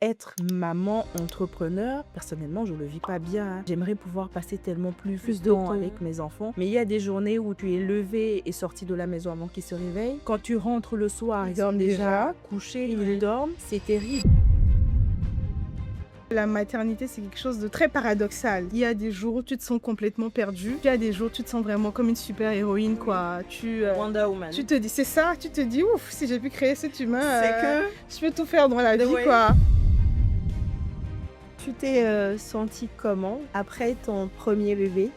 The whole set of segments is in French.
Être maman entrepreneur, personnellement, je le vis pas bien, hein. J'aimerais pouvoir passer tellement plus de temps avec mes enfants. Mais il y a des journées où tu es levé et sorti de la maison avant qu'ils se réveillent. Quand tu rentres le soir, ils sont déjà couchés, ils dorment. C'est terrible. La maternité, c'est quelque chose de très paradoxal. Il y a des jours où tu te sens complètement perdue. Il y a des jours où tu te sens vraiment comme une super héroïne, quoi. Wonder Woman. Tu te dis, c'est ça, tu te dis, ouf, si j'ai pu créer cet humain, C'est que je peux tout faire dans la vie, ouais. quoi. Tu t'es sentie comment après ton premier bébé?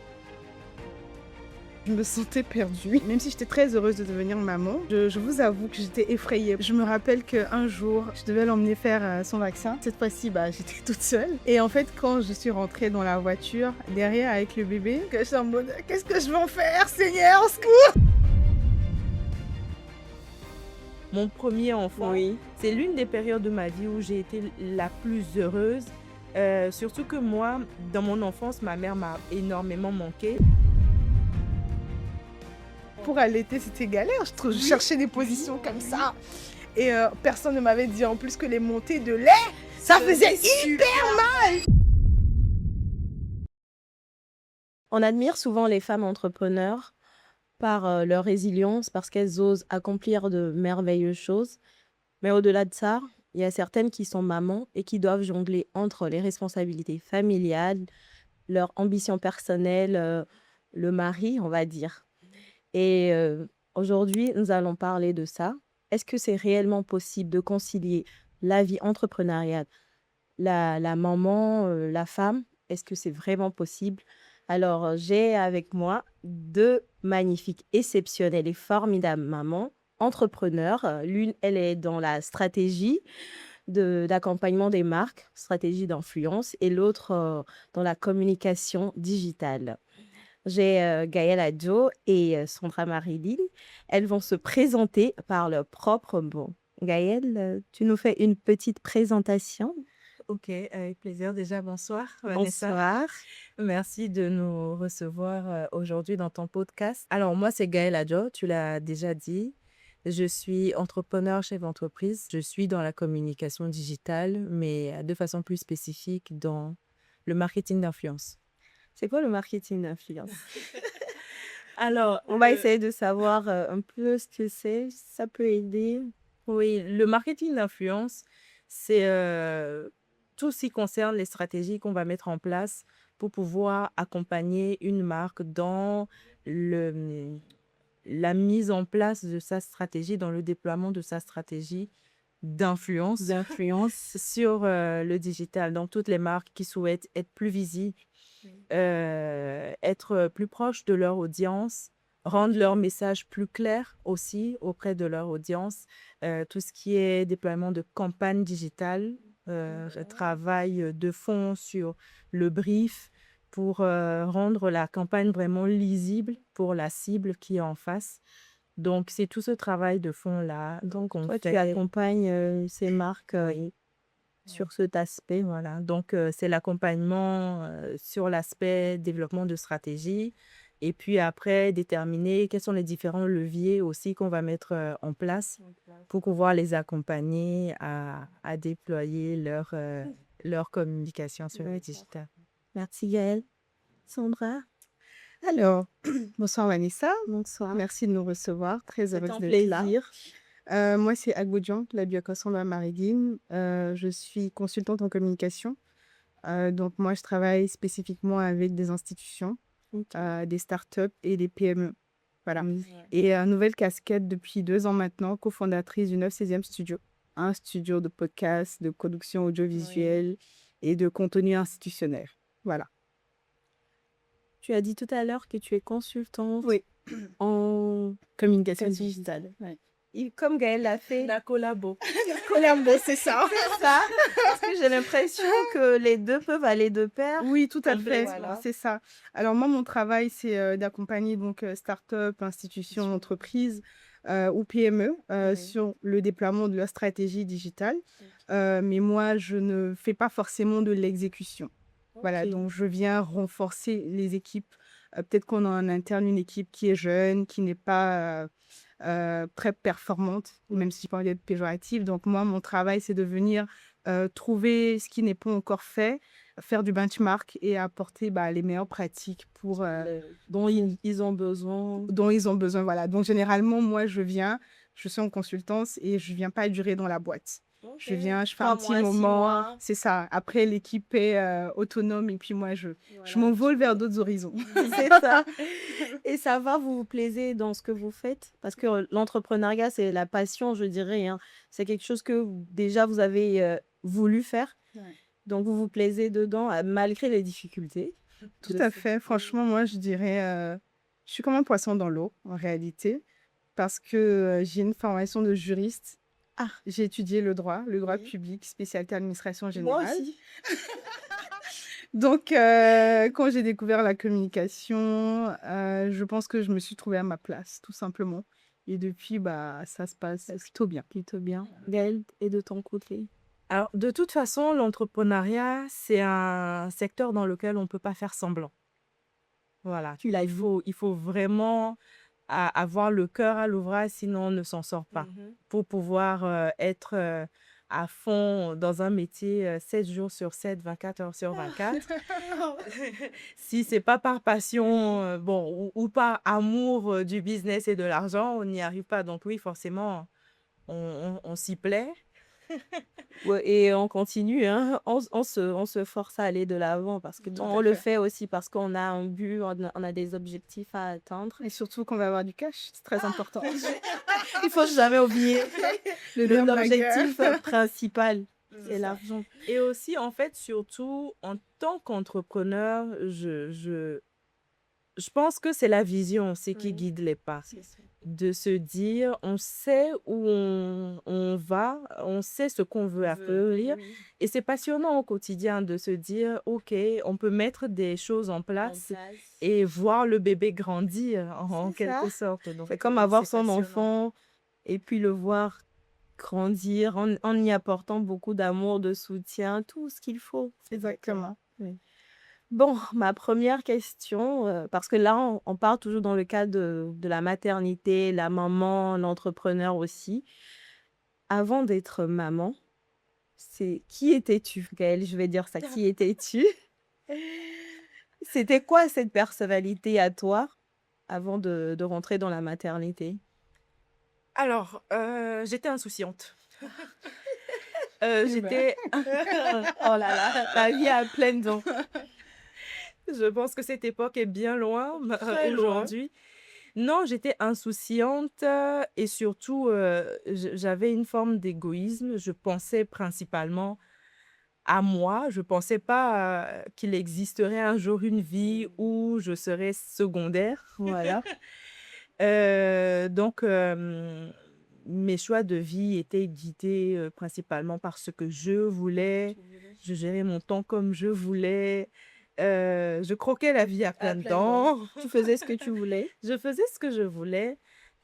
Je me sentais perdue. Même si j'étais très heureuse de devenir maman, je vous avoue que j'étais effrayée. Je me rappelle qu'un jour, je devais l'emmener faire son vaccin. Cette fois-ci, j'étais toute seule. Et en fait, quand je suis rentrée dans la voiture, derrière avec le bébé, que je suis en mode, qu'est-ce que je vais en faire, Seigneur, au secours! Mon premier enfant, Oui. c'est l'une des périodes de ma vie où j'ai été la plus heureuse. Surtout que moi, dans mon enfance, ma mère m'a énormément manqué. Pour allaiter, c'était galère, je trouve. Je cherchais des positions comme ça. Et personne ne m'avait dit en plus que les montées de lait, ça faisait hyper mal. On admire souvent les femmes entrepreneurs par leur résilience, parce qu'elles osent accomplir de merveilleuses choses. Mais au-delà de ça, il y a certaines qui sont mamans et qui doivent jongler entre les responsabilités familiales, leur ambition personnelle, le mari, on va dire. Et aujourd'hui, nous allons parler de ça. Est-ce que c'est réellement possible de concilier la vie entrepreneuriale, la maman, la femme? Est-ce que c'est vraiment possible? Alors, j'ai avec moi deux magnifiques, exceptionnelles et formidables mamans entrepreneurs. L'une, elle est dans la stratégie d'accompagnement des marques, stratégie d'influence, et l'autre dans la communication digitale. J'ai Gaëlle Adjo et Sandra Marilyn. Elles vont se présenter par leur propre mot. Gaëlle, tu nous fais une petite présentation? Ok, avec plaisir. Déjà, bonsoir, Vanessa. Bonsoir. Merci de nous recevoir aujourd'hui dans ton podcast. Alors, moi, c'est Gaëlle Adjo, tu l'as déjà dit. Je suis entrepreneur, chef d'entreprise. Je suis dans la communication digitale, mais de façon plus spécifique dans le marketing d'influence. C'est quoi le marketing d'influence? Alors, On va essayer de savoir un peu ce que c'est. Ça peut aider. oui, le marketing d'influence, c'est tout ce qui concerne les stratégies qu'on va mettre en place pour pouvoir accompagner une marque dans le, la mise en place de sa stratégie, dans le déploiement de sa stratégie d'influence D'influence. sur le digital. Donc, toutes les marques qui souhaitent être plus visibles, être plus proches de leur audience, rendre leur message plus clair aussi auprès de leur audience. Tout ce qui est déploiement de campagnes digitales, je travaille de fond sur le brief pour rendre la campagne vraiment lisible pour la cible qui est en face. Donc, c'est tout ce travail de fond-là Donc, qu'on toi, tu fait. accompagnes ces marques Oui. sur cet aspect. Voilà, donc c'est l'accompagnement sur l'aspect développement de stratégie et puis après déterminer quels sont les différents leviers aussi qu'on va mettre en place pour pouvoir les accompagner à déployer leur communication sur le digital. Merci Gaëlle. Sandra, Alors, bonsoir Vanessa. bonsoir. Merci de nous recevoir. Très C'est heureuse un d'être là. plaisir. Moi, c'est Agbodjan, la Sandra Maridine. Je suis consultante en communication. Donc, moi, je travaille spécifiquement avec des institutions, Ok. des startups et des PME. Voilà. Mm. Et nouvelle casquette depuis 2 ans maintenant, cofondatrice du 9/16e Studio, un studio de podcast, de production audiovisuelle et de contenu institutionnel. Voilà. Tu as dit tout à l'heure que tu es consultante Oui, en communication Communication. digitale. Ouais. Comme Gaëlle l'a fait. La collabo. Colombo, c'est ça. Ça, parce que j'ai l'impression que les deux peuvent aller de pair. Oui, tout à fait, Voilà. c'est ça. Alors moi, mon travail, c'est d'accompagner donc start-up, institutions, entreprises ou PME sur le déploiement de leur stratégie digitale. Mais moi, je ne fais pas forcément de l'exécution. Voilà, Ok. donc je viens renforcer les équipes. Peut-être qu'on a en interne une équipe qui est jeune, qui n'est pas très performante, même si je pas envie d'être péjorative. Donc moi, mon travail, c'est de venir trouver ce qui n'est pas encore fait, faire du benchmark et apporter les meilleures pratiques Dont ils ont besoin. dont ils ont besoin. Voilà. Donc, généralement, moi, je suis en consultance et je viens pas durer dans la boîte. Je viens, je fais un 3 petit mois, 6 moment, mois. c'est ça. Après, l'équipe est autonome et puis moi, je Voilà. m'envole vers d'autres horizons. C'est ça. Et ça va, vous vous plaisez dans ce que vous faites? Parce que l'entrepreneuriat, c'est la passion, je dirais, hein. C'est quelque chose que déjà vous avez voulu faire. Ouais. Donc vous vous plaisez dedans, malgré les difficultés. Tout de à ce- fait. Franchement, moi, je dirais, je suis comme un poisson dans l'eau, en réalité, parce que j'ai une formation de juriste. Ah, J'ai étudié le droit oui. public, spécialité administration Moi générale. aussi. Donc, quand j'ai découvert la communication, je pense que je me suis trouvée à ma place, tout simplement. Et depuis, ça se passe plutôt bien. Plutôt bien. Gaëlle, et de ton côté? Alors, de toute façon, l'entrepreneuriat, c'est un secteur dans lequel on ne peut pas faire semblant. Voilà. Tu l'as Il vu. faut vraiment avoir le cœur à l'ouvrage, sinon on ne s'en sort pas. Pour pouvoir être à fond dans un métier 7 jours sur 7, 24 heures sur 24. Si c'est pas par passion, ou par amour du business et de l'argent, on n'y arrive pas. Donc oui, forcément, on s'y plaît. Ouais, et on continue, hein. On se force à aller de l'avant parce que Tout on à le fait. fait aussi parce qu'on a un but, on a des objectifs à atteindre. Et surtout qu'on va avoir du cash, c'est très important. Il faut jamais oublier Le nerf de la guerre. l'objectif principal, c'est C'est ça. l'argent. Et aussi, en fait, surtout, en tant qu'entrepreneur, je pense que c'est la vision, c'est qui Oui. guide les pas. C'est ça. De se dire, on sait où on va, on sait ce qu'on veut accomplir. Oui. Et c'est passionnant au quotidien de se dire, OK, on peut mettre des choses en En place place. et voir le bébé grandir en C'est quelque ça. sorte. Donc, C'est comme avoir c'est son passionnant. enfant et puis le voir grandir en y apportant beaucoup d'amour, de soutien, tout ce qu'il faut. Exactement. Oui. Bon, ma première question, parce que là, on parle toujours dans le cadre de la maternité, la maman, l'entrepreneur aussi. Avant d'être maman, qui étais-tu, Gaëlle? Je vais dire ça. Qui étais-tu? C'était quoi cette personnalité à toi avant de rentrer dans la maternité? Alors, j'étais insouciante. Eh ben. J'étais... Oh là là, la vie à pleines dents. Je pense que cette époque est bien loin Très loin. aujourd'hui. Non, j'étais insouciante et surtout, j'avais une forme d'égoïsme. Je pensais principalement à moi. Je pensais pas qu'il existerait un jour une vie où je serais secondaire. Voilà. Donc, mes choix de vie étaient guidés principalement par ce que je voulais. Je gérais mon temps comme je voulais. Je croquais la vie à plein pleines dents. Tu faisais ce que tu voulais. Je faisais ce que je voulais.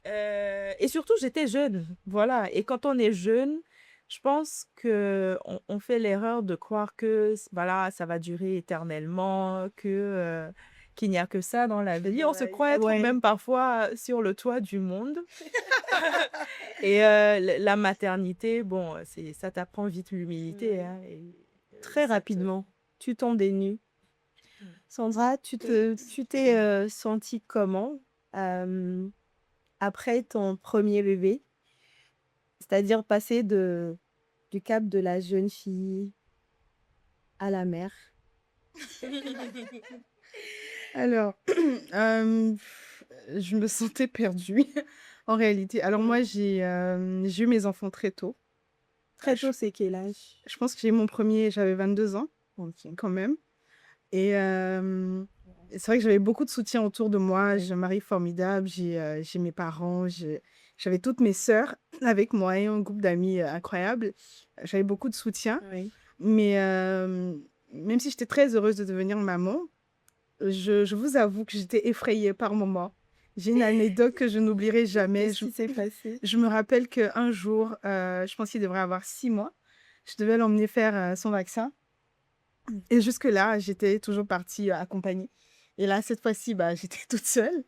Et surtout, j'étais jeune. Voilà. Et quand on est jeune, je pense qu'on fait l'erreur de croire que voilà, ça va durer éternellement, qu'il n'y a que ça dans la vie. On se croit être Ouais. même parfois sur le toit du monde. Et la maternité, bon, ça t'apprend vite l'humilité. Ouais. Hein, et, Très ça te- rapidement, tu tombes des nues. Sandra, tu t'es sentie comment après ton premier bébé? C'est-à-dire passer du cap de la jeune fille à la mère. Alors, je me sentais perdue en réalité. Alors moi, j'ai eu mes enfants très tôt. Très tôt, c'est quel âge? Je pense que j'ai eu mon premier, j'avais 22 ans, Ok. quand même. Et c'est vrai que j'avais beaucoup de soutien autour de moi. Oui. J'ai un mari formidable, j'ai mes parents, j'avais toutes mes sœurs avec moi et un groupe d'amis incroyable. J'avais beaucoup de soutien. Oui. Mais même si j'étais très heureuse de devenir maman, je vous avoue que j'étais effrayée par moments. J'ai une anecdote que je n'oublierai jamais. Qu'est-ce qui s'est passé? Je me rappelle qu'un jour, je pense qu'il devrait avoir 6 mois, je devais l'emmener faire son vaccin. Et jusque-là, j'étais toujours partie accompagnée. Et là, cette fois-ci, j'étais toute seule.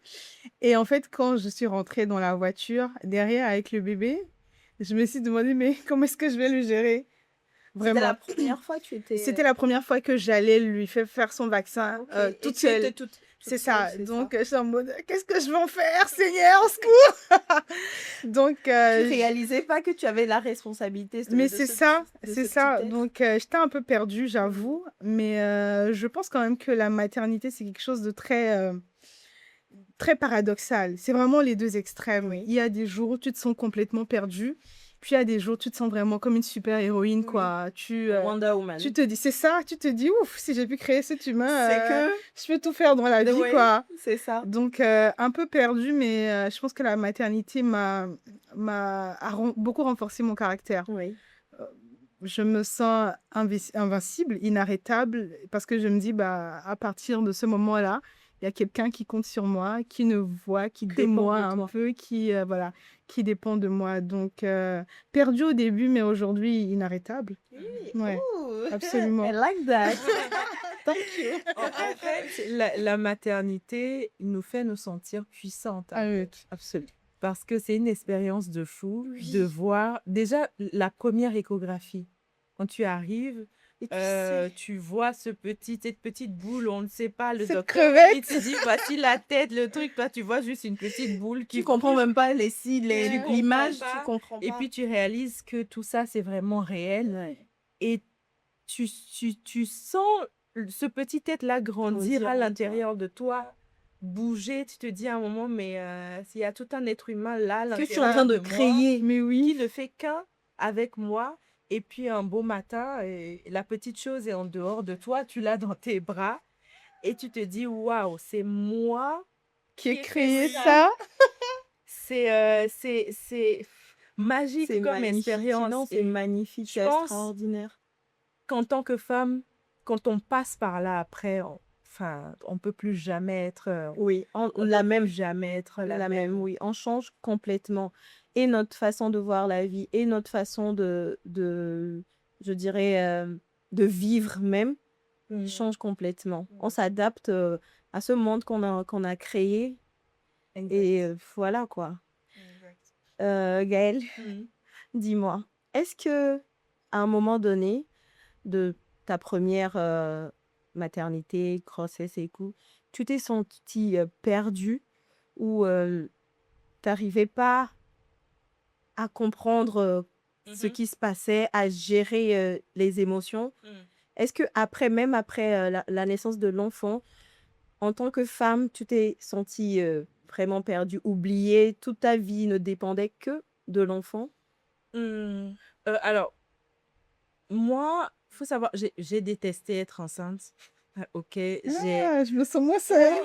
Et en fait, quand je suis rentrée dans la voiture, derrière avec le bébé, je me suis demandé, mais comment est-ce que je vais le gérer? C'était la vraiment. première fois que tu étais... C'était la première fois que j'allais lui faire son vaccin Ok. toute Et tu seule. étais toute C'est seule, ça. c'est Donc, ça. je suis en mode, qu'est-ce que je vais en faire, Seigneur, au secours? Donc, Tu réalisais pas que tu avais la responsabilité mais de c'est ce ça, de c'est ce petit ça. être. Donc, j'étais un peu perdue, j'avoue. Mais je pense quand même que la maternité, c'est quelque chose de très paradoxal. C'est vraiment les deux extrêmes. Oui. Il y a des jours où tu te sens complètement perdue. Puis il y a des jours où tu te sens vraiment comme une super-héroïne, Oui. quoi. Wonder Woman. Tu te dis, c'est ça, tu te dis, ouf, si j'ai pu créer cet humain, C'est que... je peux tout faire dans la vie, Oui, quoi. c'est ça. Donc, un peu perdue, mais je pense que la maternité beaucoup renforcé mon caractère. Oui. Je me sens invincible, inarrêtable, parce que je me dis, bah, à partir de ce moment-là, il y a quelqu'un qui compte sur moi, qui ne voit que dépend moi de un toi. peu, voilà, qui dépend de moi. Donc, perdu au début, mais aujourd'hui, inarrêtable. Oui. Ouais, Ooh, I absolument. like that. Thank you. En fait, la maternité nous fait nous sentir puissantes. Ah oui, Absolument. Parce que c'est une expérience de fou Oui. de voir déjà la première échographie. Quand tu arrives, Et tu sais, tu vois cette petite boule, on ne sait pas, le cette docteur il crevette. te dit voici la tête, le truc, toi tu vois juste une petite boule qui tu comprends bouge même pas les Tu comprends l'image, pas. tu comprends et pas. puis tu réalises que tout ça c'est vraiment réel Ouais. et tu sens ce petit être-là grandir Grandir à en toi. l'intérieur de toi, bouger, tu te dis à un moment, mais s'il y a tout un être humain là, à Que tu es en train l'intérieur de de moi, créer. Mais qui oui, ne fait qu'un avec moi, et puis un beau matin, et la petite chose est en dehors de toi, tu l'as dans tes bras, et tu te dis, waouh, c'est moi qui qui a ai fait créé ça. ça. C'est magique C'est comme magnifique. expérience. Non, c'est Et magnifique, je c'est pense extraordinaire. qu'en tant que femme, quand on passe par là après, on peut plus jamais être, Oui, on la peut même, plus jamais être la la même. même, oui. On change complètement. Et notre façon de voir la vie, et notre façon je dirais, de vivre même, change complètement. On s'adapte à ce monde qu'on a créé. Exact. Et voilà quoi. Exact. Gaëlle, dis-moi, est-ce que à un moment donné de ta première maternité, grossesse et tout, tu t'es sentie perdue ou t'arrivais pas à comprendre ce qui se passait, à gérer les émotions? Est-ce que même après la naissance de l'enfant, en tant que femme, tu t'es sentie vraiment perdue, oubliée, toute ta vie ne dépendait que de l'enfant? Alors, moi, faut savoir, j'ai détesté être enceinte. Ok, Je me sens moins seule.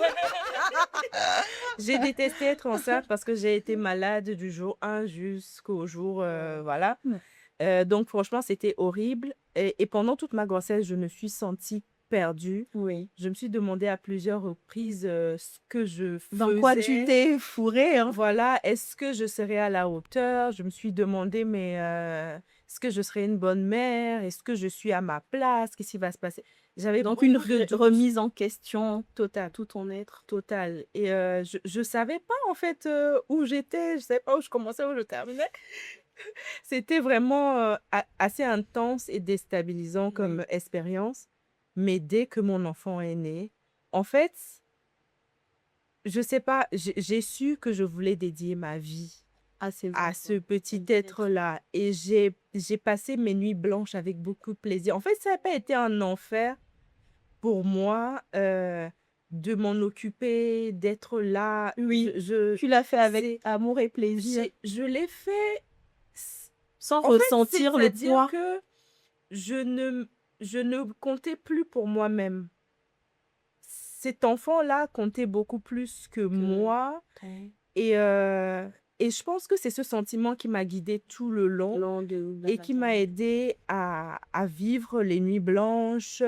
j'ai détesté être enceinte parce que j'ai été malade du jour 1 jusqu'au jour, voilà. Donc franchement, c'était horrible. Et pendant toute ma grossesse, je me suis sentie perdue. Oui. Je me suis demandé à plusieurs reprises ce que je Dans quoi tu faisais. t'es fourrée, hein? Voilà, est-ce que je serais à la hauteur? Je me suis demandé, mais est-ce que je serais une bonne mère? Est-ce que je suis à ma place? Qu'est-ce qui va se passer? J'avais Donc beaucoup une de doutes remise en question totales. tout ton être. Total. Et je savais pas en fait où j'étais, je savais pas où je commençais, où je terminais. C'était vraiment assez intense et déstabilisant comme expérience. Mais dès que mon enfant est né, en fait, je sais pas, j'ai su que je voulais dédier ma vie Ah, c'est à vrai. ce petit être-là. Et j'ai passé mes nuits blanches avec beaucoup de plaisir. En fait, ça n'a pas été un enfer pour moi de m'en occuper, d'être là. Oui, Je, tu l'as fait avec c'est- amour et plaisir, je l'ai fait. sans En fait, ressentir le c'est-à-dire poids. que je ne comptais plus pour moi-même. Cet enfant-là comptait beaucoup plus que moi. Et je pense que c'est ce sentiment qui m'a guidée tout le long et qui m'a aidée à vivre les nuits blanches,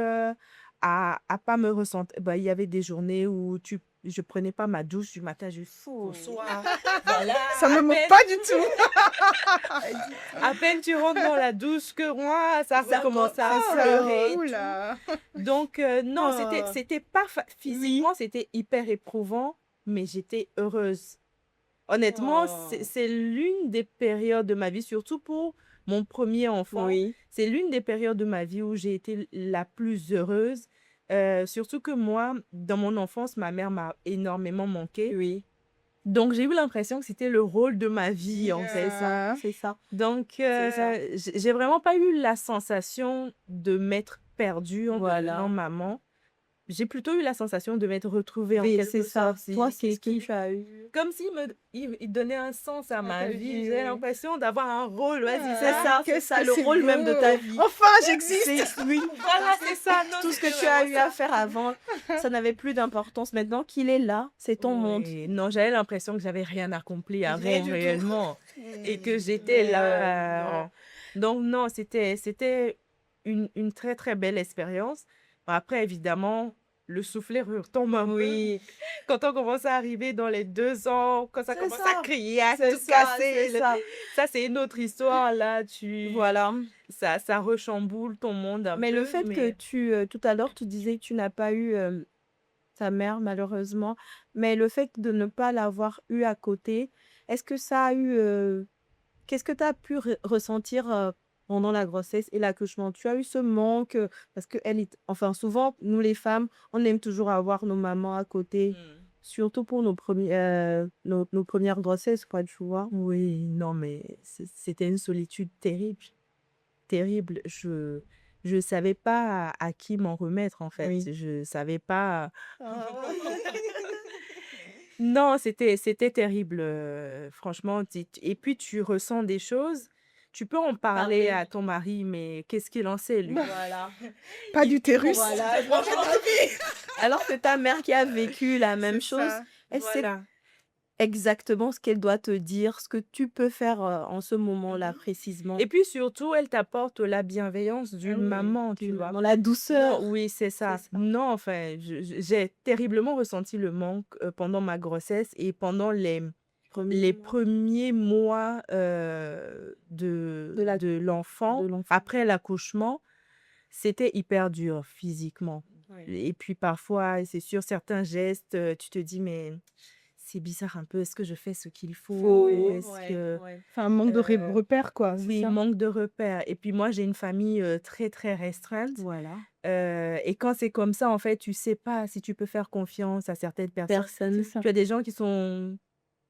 à pas me ressentir. Bah, il y avait des journées où je prenais pas ma douche du matin jusqu'au soir. Voilà. Ça me à moque peine- pas du tout. À peine tu rentres dans la douche que moi, ça recommence à commence. pleurer. et tout. Oula. Donc, non, Ah. c'était pas physiquement, c'était hyper éprouvant, mais j'étais heureuse. Honnêtement, Oh. c'est l'une des périodes de ma vie, surtout pour mon premier enfant, Oui. c'est l'une des périodes de ma vie où j'ai été la plus heureuse. Surtout que moi, dans mon enfance, ma mère m'a énormément manqué. Oui. Donc, j'ai eu l'impression que c'était le rôle de ma vie, en fait. C'est ça. Donc, C'est ça. j'ai vraiment pas eu la sensation de m'être perdue en devenant Voilà. maman. J'ai plutôt eu la sensation de m'être retrouvée en Oui, quelque c'est ça. sorte. Toi, C'est qu'est-ce ce que qui... tu as eu? Comme s'il il donnait un sens à ma ta vie. vie, J'ai oui. l'impression d'avoir un rôle. Vas-y, C'est ça, c'est Qu'est-ce ça, que le c'est rôle même de ta beau. vie. Enfin, j'existe. Oui. Voilà, c'est ça. Non, Tout ce que c'était tu as vraiment eu ça. à faire avant, ça n'avait plus d'importance. Maintenant qu'il est là, c'est ton monde. Oui, non, j'avais l'impression que j'avais rien accompli Rien avant du tout. réellement et que j'étais Mais là. Donc non, c'était une très très belle expérience. Bon, après, évidemment, le soufflet retombe un peu oui, quand on commence à arriver dans les 2 ans, quand ça c'est commence ça. à crier, à C'est tout ça, casser. c'est ça. Ça, c'est une autre histoire là. Voilà. Ça rechamboule ton monde un Mais le peu, fait que mais tout à l'heure, tu disais que tu n'as pas eu ta mère, malheureusement, mais le fait de ne pas l'avoir eu à côté, est-ce que ça a eu, qu'est-ce que tu as pu ressentir pendant la grossesse et l'accouchement? Tu as eu ce manque, parce que enfin, souvent, nous les femmes, on aime toujours avoir nos mamans à côté, surtout pour nos premières grossesses, quoi, tu vois. oui, non, mais c'était une solitude terrible. Terrible. Je savais pas à qui m'en remettre, en fait. Oui. Je savais pas. Non, c'était terrible, franchement. Et puis, tu ressens des choses. Tu peux en parler Parler. à ton mari, mais qu'est-ce qu'il en sait, lui? Voilà. Pas d'utérus. Voilà. Alors que ta mère qui a vécu la même C'est chose, ça. elle sait Voilà. exactement ce qu'elle doit te dire, ce que tu peux faire en ce moment-là précisément. Et puis, surtout, elle t'apporte la bienveillance d'une maman, tu vois. Dans la douceur. Non, oui, c'est ça. C'est ça. Non, enfin, j'ai terriblement ressenti le manque pendant ma grossesse et pendant les Premier mois premiers mois de l'enfant. de l'enfant. Après l'accouchement, c'était hyper dur physiquement. Oui. Et puis parfois, c'est sur certains gestes, tu te dis, mais c'est bizarre un peu, est-ce que je fais ce qu'il faut? Est-ce que... Enfin, un manque de Euh, repères, quoi. C'est Oui, ça. manque de repères. Et puis moi, j'ai une famille très, très restreinte. Voilà. Et quand c'est comme ça, en fait, tu sais pas si tu peux faire confiance à certaines personnes. Personne. C'est ça. Tu as des gens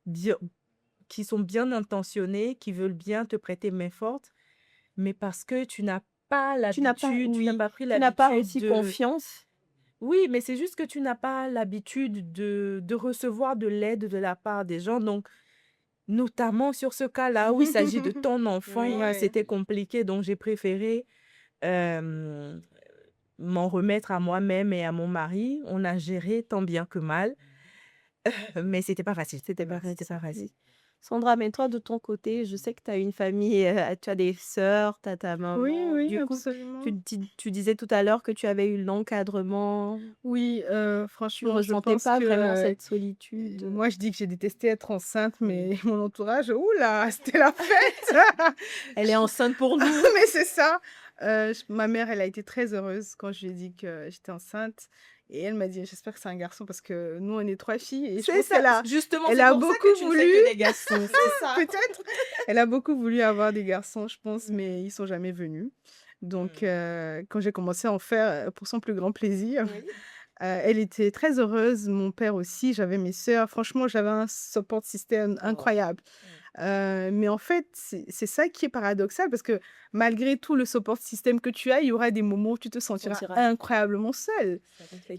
bien, qui sont bien intentionnés, qui veulent bien te prêter main forte, mais parce que tu n'as pas Tu n'as pas, l'habitude, tu n'as oui, pas pris tu n'as pas l'habitude aussi confiance. Oui, mais c'est juste que tu n'as pas l'habitude de recevoir de l'aide de la part des gens. Donc, notamment sur ce cas-là où il s'agit de ton enfant, Oui. c'était compliqué. Donc, j'ai préféré euh, m'en remettre à moi-même et à mon mari. On a géré tant bien que mal, mais c'était pas facile. C'était pas C'était pas facile. facile. Sandra, mais toi, de ton côté, je sais que tu as une famille, tu as des sœurs, tu as ta maman. Oui, Du coup, absolument. tu disais tout à l'heure que tu avais eu l'encadrement. Oui, Tu franchement, je ressentais pense pas vraiment que cette solitude. moi, je dis que j'ai détesté être enceinte, mais mon entourage, oula, c'était la fête. Elle est enceinte pour nous. Mais c'est ça. Ma mère, elle a été très heureuse quand je lui ai dit que j'étais enceinte. Et elle m'a dit, j'espère que c'est un garçon parce que nous, on est 3 filles. Et je pense qu'elle a, Justement, elle c'est a pour ça beaucoup que tu ne fais voulu. que des garçons. C'est ça. peut-être, elle a beaucoup voulu avoir des garçons, je pense, mais ils sont jamais venus. Donc, quand j'ai commencé à en faire pour son plus grand plaisir, Oui. elle était très heureuse, mon père aussi, j'avais mes sœurs. Franchement, j'avais un support system incroyable. Mais en fait, c'est ça qui est paradoxal parce que malgré tout le support system que tu as, il y aura des moments où tu te sentiras incroyablement seule.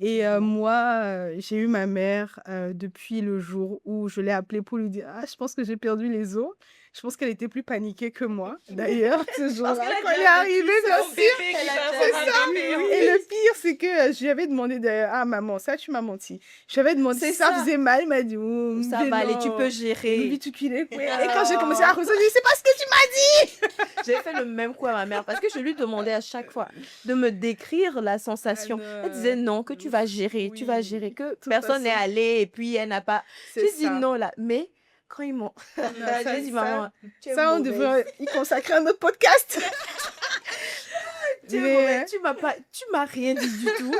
Et moi, j'ai eu ma mère depuis le jour où je l'ai appelée pour lui dire « Ah, je pense que j'ai perdu les os ». Je pense qu'elle était plus paniquée que moi, d'ailleurs, ce jour-là, quand elle est arrivée, bien sûr. C'est ça. Et le pire, c'est que je lui avais demandé d'ailleurs, ah maman, ça tu m'as menti. Je lui avais demandé si ça faisait mal, elle m'a dit, oh, ça va aller, tu peux gérer. Et quand j'ai commencé à ressentir, c'est pas ce que tu m'as dit. J'ai fait le même coup à ma mère parce que je lui demandais à chaque fois de me décrire la sensation. Elle disait non, que tu vas gérer, tu vas gérer, que personne n'est allé et puis elle n'a pas. J'ai dit non là, mais quand ils m'ont. J'ai dit maman, ça on devrait y consacrer un autre podcast. Tu m'as rien dit du tout.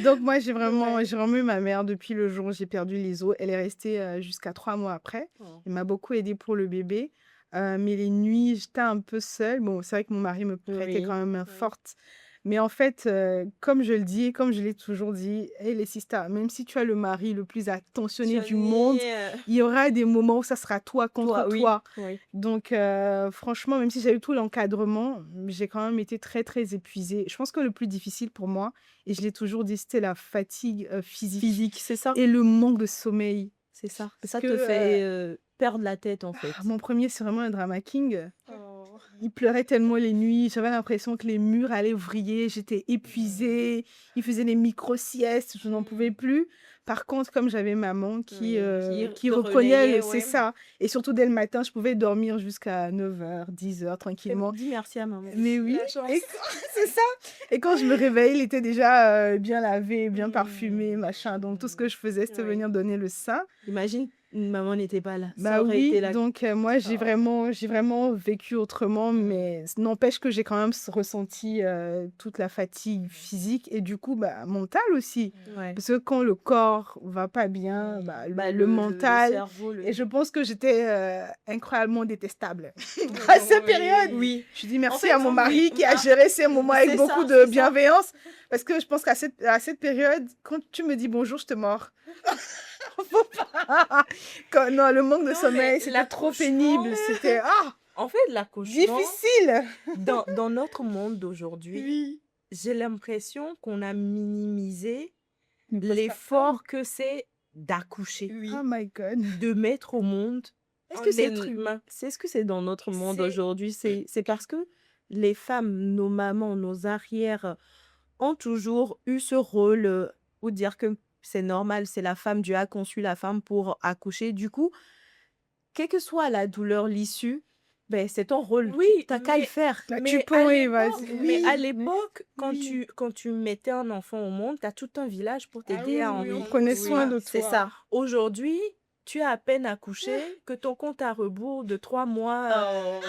Donc moi j'ai vraiment eu ma mère depuis le jour où j'ai perdu les os. Elle est restée jusqu'à 3 mois après. Elle m'a beaucoup aidée pour le bébé. Mais les nuits, j'étais un peu seule. Bon, c'est vrai que mon mari me prêtait quand Oui, même main oui. forte. Mais en fait, comme je le dis, comme je l'ai toujours dit, hey, les sisters, même si tu as le mari le plus attentionné du monde, Johnny, il y aura des moments où ça sera toi contre toi, oui, toi. oui. Donc, franchement, même si j'ai eu tout l'encadrement, j'ai quand même été très, très épuisée. Je pense que le plus difficile pour moi, et je l'ai toujours dit, c'était la fatigue physique Physique, c'est ça, et le manque de sommeil. c'est ça. Parce Ça que te fait perdre la tête, en fait. mon premier, c'est vraiment un drama king. Oh. Il pleurait tellement les nuits, j'avais l'impression que les murs allaient vriller, j'étais épuisée. Il faisait des micro-siestes, je n'en pouvais plus. Par contre, comme j'avais maman qui, Oui, qui te reprenait, relayait, c'est ouais. ça. Et surtout dès le matin, je pouvais dormir jusqu'à 9h, 10h Et tranquillement. dis merci à maman. Mais oui, La chance. et c'est ça. Et quand je me réveillais, il était déjà bien lavé, bien parfumé, machin. Donc tout ce que je faisais, c'était Oui. venir donner le sein. Imagine, maman n'était pas là. Ça Bah aurait oui, été la... donc moi j'ai Oh. vraiment vécu autrement, mais n'empêche que j'ai quand même ressenti toute la fatigue physique et du coup bah mentale aussi. Ouais. Parce que quand le corps va pas bien, bah, Bah, le mental, cerveau, et je pense que j'étais incroyablement détestable à cette période. Oui. Je dis merci fait, à mon mari oui. qui a géré ces moments avec C'est beaucoup ça, de c'est ça. bienveillance, parce que je pense qu'à cette période, quand tu me dis bonjour, je te mords. Faut pas. Non, le manque de Non, sommeil, mais c'était trop l'accouchement, pénible. C'était en fait, l'accouchement, difficile. dans notre monde d'aujourd'hui, Oui. j'ai l'impression qu'on a minimisé Mais parce que- l'effort que c'est d'accoucher, Oh my God. de mettre au monde Est-ce un que c'est être humain. C'est ce que c'est dans notre monde aujourd'hui. C'est parce que les femmes, nos mamans, nos arrières ont toujours eu ce rôle où dire que c'est normal, c'est la femme, Dieu a conçu la femme pour accoucher. Du coup, quelle que soit la douleur, l'issue, ben, c'est ton rôle. Oui, T'as qu'à le faire. Là, Mais tu peux, à oui, l'époque, vas-y. Mais à Oui. l'époque, quand Oui. tu mettais un enfant au monde, tu as tout un village pour Ah t'aider oui, à oui, on enlever. prenait soin de C'est toi. ça. Aujourd'hui, tu as à peine accouché que ton compte à rebours de 3 mois.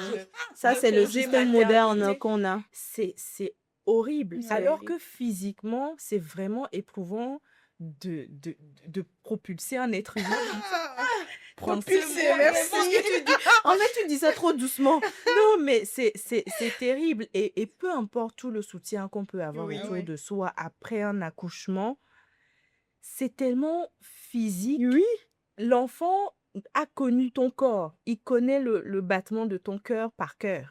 Ça, de c'est le congé système moderne maternité. qu'on a. C'est horrible. Oui, c'est Alors horrible. que physiquement, c'est vraiment éprouvant de propulser un être humain. Prendre ce Propulser, mot, merci. parce que tu dis, en fait, tu dis ça trop doucement. Non, mais c'est terrible. Et peu importe tout le soutien qu'on peut avoir Oui. autour Oui. de soi après un accouchement, c'est tellement physique. Oui. L'enfant a connu ton corps. Il connaît le battement de ton cœur par cœur.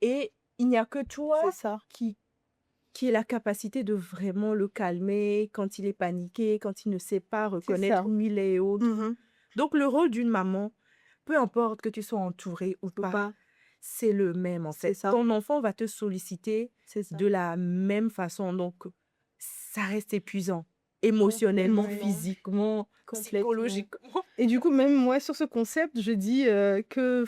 Et il n'y a que toi C'est ça. qui ait la capacité de vraiment le calmer quand il est paniqué, quand il ne sait pas reconnaître ça. où il est et autres. Mhm. Donc, le rôle d'une maman, peu importe que tu sois entourée ou pas, c'est le même en C'est fait. ça. Ton enfant va te solliciter C'est ça. de la même façon. Donc, ça reste épuisant. Émotionnellement, Complètement. physiquement, Complètement. psychologiquement. Et du coup, même moi, sur ce concept, je dis que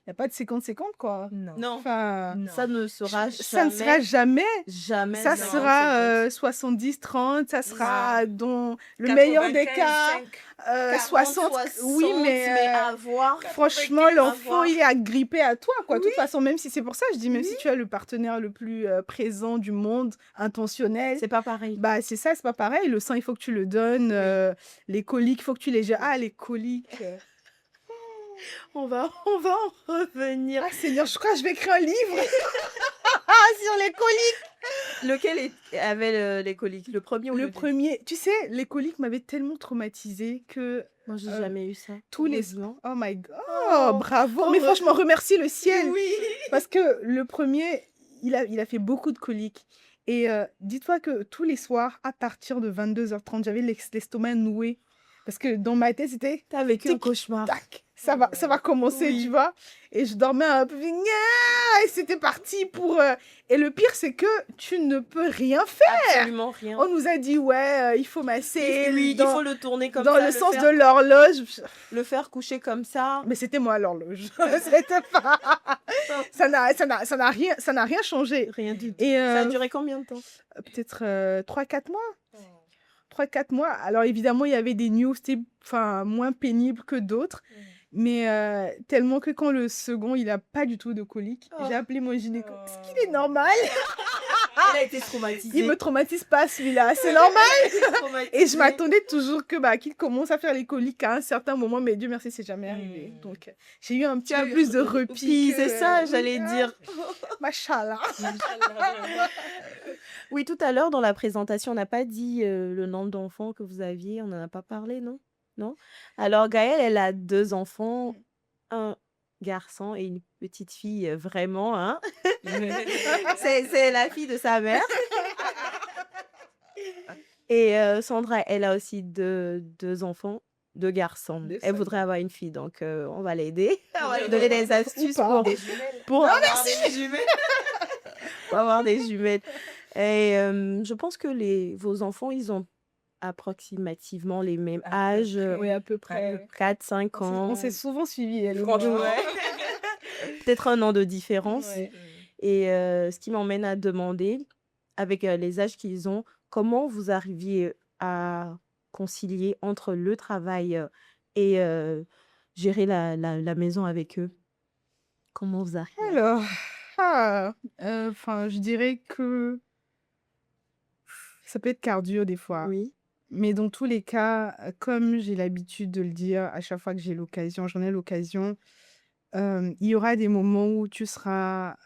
il n'y a pas de 50-50, quoi. Non. Enfin, Non. Ça ne sera ça ne sera jamais. jamais Ça non. sera 70-30, ça sera dans le 95, meilleur des cas 5. 60. Oui, mais à voir. franchement, 95, l'enfant, voir. il est agrippé à toi, quoi. De toute façon, même si c'est pour ça, je dis, même si tu as le partenaire le plus présent du monde, intentionnel, C'est pas pareil. bah c'est ça, c'est pas pareil. Le sein, il faut que tu le donnes. Les coliques, il faut que tu les gères. Ah, les coliques. On va en revenir. Ah, Seigneur, je crois que je vais écrire un livre sur les coliques. Lequel avait les coliques? Le premier ou Le le premier, tu sais, les coliques m'avaient tellement traumatisée que Moi, j'ai Euh, jamais eu ça. tous les... Heureusement. Oh my God, Oh, bravo. oh, Mais franchement, remercie le ciel. Oui. Parce que le premier, il a fait beaucoup de coliques. Et dis-toi que tous les soirs, à partir de 22h30, j'avais l'estomac noué. Parce que dans ma tête, c'était T'as vécu un tic, cauchemar. tac, ça va commencer, Oui. tu vois. Et je dormais un peu, et c'était parti pour... Et le pire, c'est que tu ne peux rien faire. Absolument rien. On nous a dit, ouais, il faut masser Oui, il faut le tourner comme dans ça. le sens de l'horloge. le faire coucher comme ça. Mais c'était moi l'horloge. C'était pas... ça n'a rien changé. Rien du tout. Et Ça a duré combien de temps? peut-être 3-4 mois. 3-4 mois. Alors évidemment, il y avait des news moins pénibles que d'autres. Mais tellement que quand le second, il a pas du tout de colique, j'ai appelé mon gynéco. Est-ce qu'il est normal? Elle a été Il traumatisée. me traumatise pas celui-là, c'est normal. Et je m'attendais toujours qu'il commence à faire les coliques à un certain moment, mais Dieu merci, c'est jamais arrivé. Donc, j'ai eu un petit peu plus de repos. Puis, c'est ça, j'allais dire. Machallah. Oui, tout à l'heure, dans la présentation, on n'a pas dit le nombre d'enfants que vous aviez. On n'en a pas parlé, non? Non? Alors, Gaëlle, elle a 2 enfants, un garçon et une petite fille, vraiment, hein? C'est la fille de sa mère. Et Sandra, elle a aussi deux enfants, 2 garçons. Deux Elle seuls. voudrait avoir une fille, donc on va l'aider. On va lui donner des astuces pas. pour avoir des jumelles. Pour avoir des jumelles. Et je pense que vos enfants, ils ont approximativement les mêmes âges, Oui, à peu près. 4-5 On ans, s'est souvent suivis, elle et Franchement, moi. peut-être 1 an de différence. Ouais. Et ce qui m'emmène à demander, avec les âges qu'ils ont, comment vous arriviez à concilier entre le travail et gérer la maison avec eux? Comment vous arrivez? Alors, je dirais que ça peut être cardio des fois. Oui, Mais dans tous les cas, comme j'ai l'habitude de le dire à chaque fois que j'en ai l'occasion, il y aura des moments où tu seras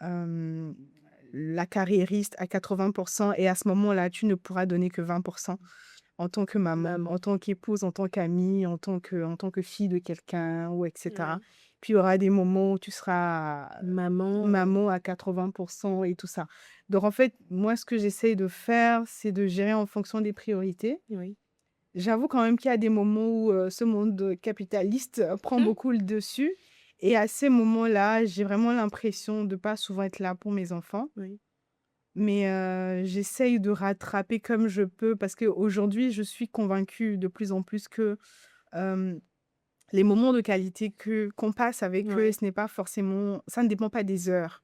la carriériste à 80% et à ce moment-là, tu ne pourras donner que 20% en tant que maman, en tant qu'épouse, en tant qu'amie, en tant que fille de quelqu'un, ou etc. ouais. Puis il y aura des moments où tu seras Maman, maman à 80% et tout ça. Donc en fait, moi, ce que j'essaye de faire, c'est de gérer en fonction des priorités. oui. J'avoue quand même qu'il y a des moments où ce monde capitaliste prend beaucoup le dessus. Et à ces moments-là, j'ai vraiment l'impression de pas souvent être là pour mes enfants. Oui. Mais j'essaye de rattraper comme je peux parce qu'aujourd'hui, je suis convaincue de plus en plus que euh, les moments de qualité qu'on passe avec eux, Ouais. ce n'est pas forcément, ça ne dépend pas des heures,